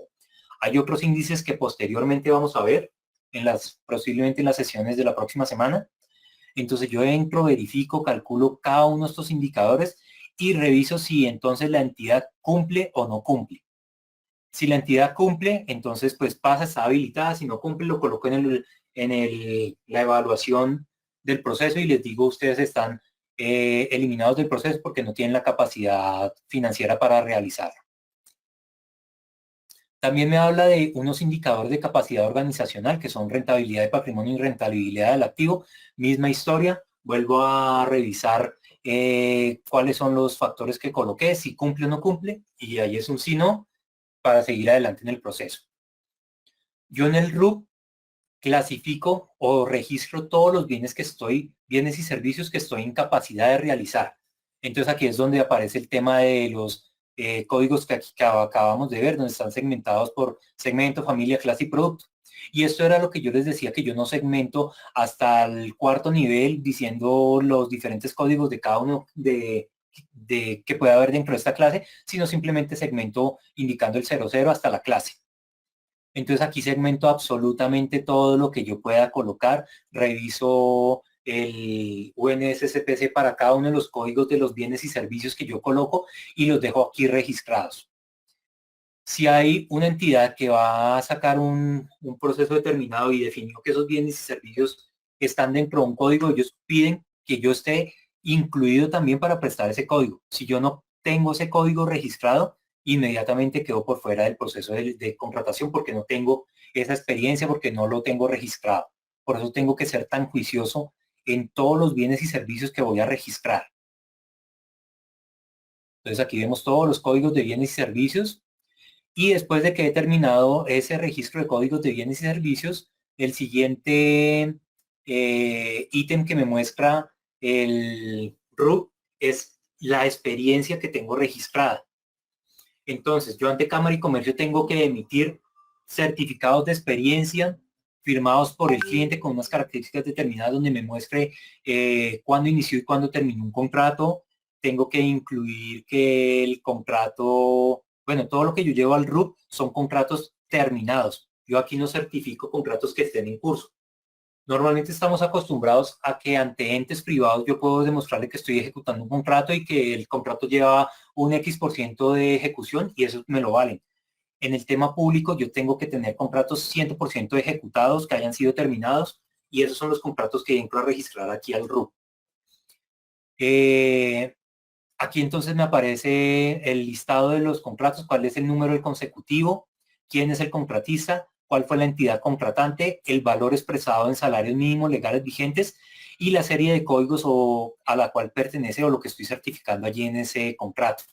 Hay otros índices que posteriormente vamos a ver, posiblemente en las sesiones de la próxima semana. Entonces yo entro, verifico, calculo cada uno de estos indicadores y reviso si entonces la entidad cumple o no cumple. Si la entidad cumple, entonces pues pasa, está habilitada. Si no cumple, lo coloco en la evaluación del proceso y les digo, ustedes están eliminados del proceso porque no tienen la capacidad financiera para realizarlo. También me habla de unos indicadores de capacidad organizacional que son rentabilidad de patrimonio y rentabilidad del activo. Misma historia, vuelvo a revisar cuáles son los factores que coloqué, si cumple o no cumple, y ahí es un sí no para seguir adelante en el proceso. Yo en el RUP clasifico o registro todos los bienes bienes y servicios que estoy en capacidad de realizar. Entonces aquí es donde aparece el tema de los códigos que acabamos de ver, donde están segmentados por segmento, familia, clase y producto. Y esto era lo que yo les decía, que yo no segmento hasta el 4.º nivel diciendo los diferentes códigos de cada uno de que puede haber dentro de esta clase, sino simplemente segmento indicando el 00 hasta la clase. Entonces aquí segmento absolutamente todo lo que yo pueda colocar, reviso el UNSCPC para cada uno de los códigos de los bienes y servicios que yo coloco y los dejo aquí registrados. Si hay una entidad que va a sacar un proceso determinado y definió que esos bienes y servicios están dentro de un código, ellos piden que yo esté incluido también para prestar ese código. Si yo no tengo ese código registrado, inmediatamente quedo por fuera del proceso de contratación porque no tengo esa experiencia, porque no lo tengo registrado. Por eso tengo que ser tan juicioso en todos los bienes y servicios que voy a registrar. Entonces aquí vemos todos los códigos de bienes y servicios. Y después de que he terminado ese registro de códigos de bienes y servicios, el siguiente ítem que me muestra el RUC es la experiencia que tengo registrada. Entonces, yo ante Cámara y Comercio tengo que emitir certificados de experiencia firmados por el cliente con unas características determinadas donde me muestre cuándo inició y cuándo terminó un contrato. Tengo que incluir que el contrato, bueno, todo lo que yo llevo al RUP son contratos terminados. Yo aquí no certifico contratos que estén en curso. Normalmente estamos acostumbrados a que ante entes privados yo puedo demostrarle que estoy ejecutando un contrato y que el contrato lleva un X% de ejecución y eso me lo valen. En el tema público yo tengo que tener contratos 100% ejecutados, que hayan sido terminados, y esos son los contratos que entro a registrar aquí al RUP. Aquí entonces me aparece el listado de los contratos, cuál es el número del consecutivo, quién es el contratista, cuál fue la entidad contratante, el valor expresado en salarios mínimos legales vigentes y la serie de códigos a la cual pertenece o lo que estoy certificando allí en ese contrato.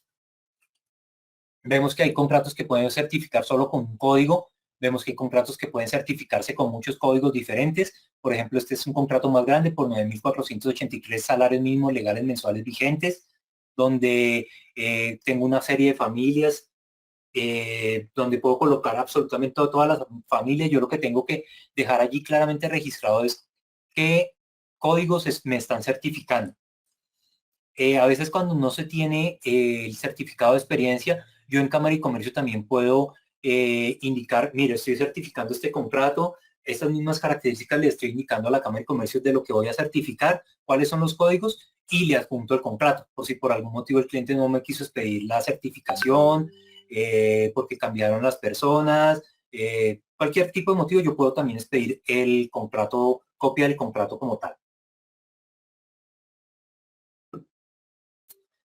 Vemos que hay contratos que pueden certificar solo con un código, vemos que hay contratos que pueden certificarse con muchos códigos diferentes. Por ejemplo, este es un contrato más grande por 9.483 salarios mínimos legales mensuales vigentes, donde tengo una serie de familias, donde puedo colocar absolutamente todas las familias. Yo lo que tengo que dejar allí claramente registrado es qué códigos me están certificando. A veces cuando no se tiene el certificado de experiencia, yo en Cámara y Comercio también puedo indicar, mire, estoy certificando este contrato, estas mismas características le estoy indicando a la Cámara y Comercio de lo que voy a certificar, cuáles son los códigos y le adjunto el contrato, por si por algún motivo el cliente no me quiso expedir la certificación, porque cambiaron las personas, cualquier tipo de motivo, yo puedo también expedir el contrato, copia del contrato como tal.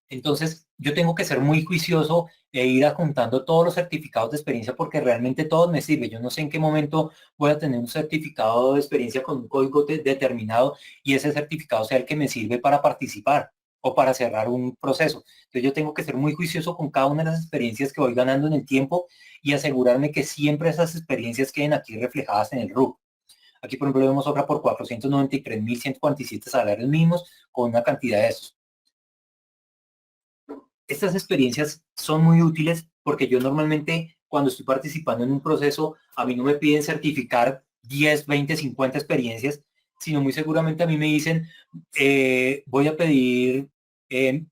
Entonces, yo tengo que ser muy juicioso e ir adjuntando todos los certificados de experiencia porque realmente todos me sirven. Yo no sé en qué momento voy a tener un certificado de experiencia con un código determinado y ese certificado sea el que me sirve para participar o para cerrar un proceso. Entonces, yo tengo que ser muy juicioso con cada una de las experiencias que voy ganando en el tiempo y asegurarme que siempre esas experiencias queden aquí reflejadas en el RUC. Aquí, por ejemplo, vemos otra por 493.147 salarios mínimos con una cantidad de esos. Estas experiencias son muy útiles porque yo normalmente cuando estoy participando en un proceso, a mí no me piden certificar 10, 20, 50 experiencias, sino muy seguramente a mí me dicen, voy a pedir,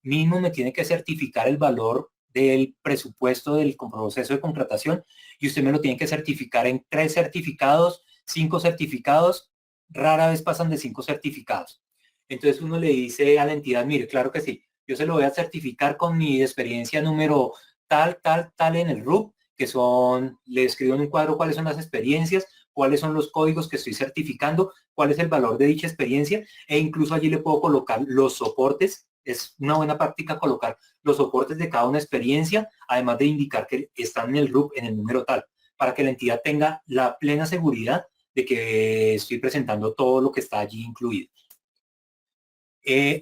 mínimo me tiene que certificar el valor del presupuesto del proceso de contratación y usted me lo tiene que certificar en 3 certificados, 5 certificados, rara vez pasan de 5 certificados. Entonces uno le dice a la entidad, mire, claro que sí, yo se lo voy a certificar con mi experiencia número tal, tal, tal en el RUP, que son, le escribo en un cuadro cuáles son las experiencias, cuáles son los códigos que estoy certificando, cuál es el valor de dicha experiencia, e incluso allí le puedo colocar los soportes. Es una buena práctica colocar los soportes de cada una experiencia, además de indicar que están en el RUP en el número tal, para que la entidad tenga la plena seguridad de que estoy presentando todo lo que está allí incluido.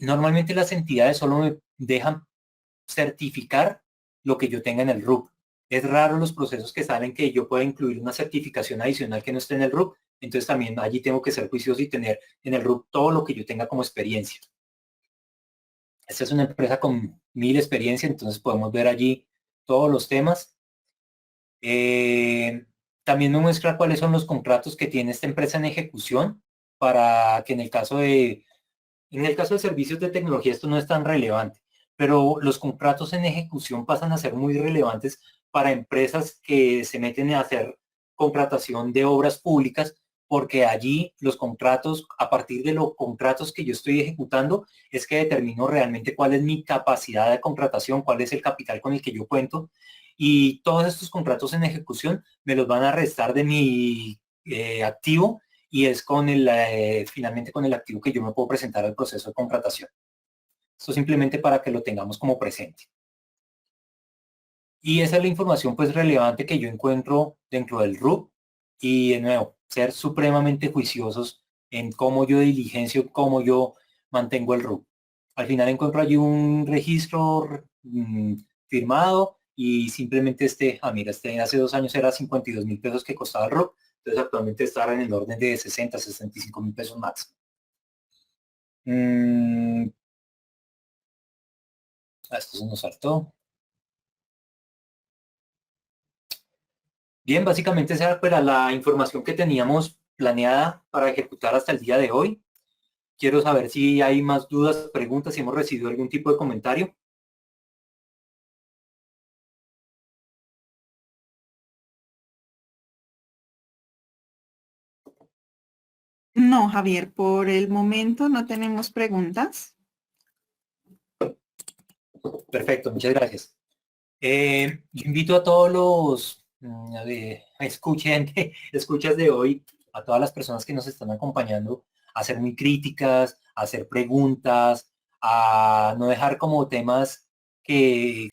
Normalmente las entidades solo me dejan certificar lo que yo tenga en el RUP. Es raro los procesos que salen que yo pueda incluir una certificación adicional que no esté en el RUP. Entonces también allí tengo que ser juicioso y tener en el RUP todo lo que yo tenga como experiencia. Esta es una empresa con 1000 experiencia, entonces podemos ver allí todos los temas. También me muestra cuáles son los contratos que tiene esta empresa en ejecución para que en el caso de servicios de tecnología esto no es tan relevante, pero los contratos en ejecución pasan a ser muy relevantes para empresas que se meten a hacer contratación de obras públicas, porque allí los contratos, a partir de los contratos que yo estoy ejecutando, es que determino realmente cuál es mi capacidad de contratación, cuál es el capital con el que yo cuento, y todos estos contratos en ejecución me los van a restar de mi activo y es con finalmente con el activo que yo me puedo presentar al proceso de contratación. Esto simplemente para que lo tengamos como presente. Y esa es la información pues relevante que yo encuentro dentro del RUP y de nuevo, ser supremamente juiciosos en cómo yo diligencio, cómo yo mantengo el RUP. Al final encuentro allí un registro firmado y simplemente mira, hace 2 años era 52.000 pesos que costaba el ROC, entonces actualmente está en el orden de 65.000 pesos máximo. Esto se nos saltó. Bien, básicamente esa era la información que teníamos planeada para ejecutar hasta el día de hoy. Quiero saber si hay más dudas, preguntas, si hemos recibido algún tipo de comentario. No, Javier, por el momento no tenemos preguntas. Perfecto, muchas gracias. Yo invito a todos los escuchas de hoy, a todas las personas que nos están acompañando, a ser muy críticas, a hacer preguntas, a no dejar como temas que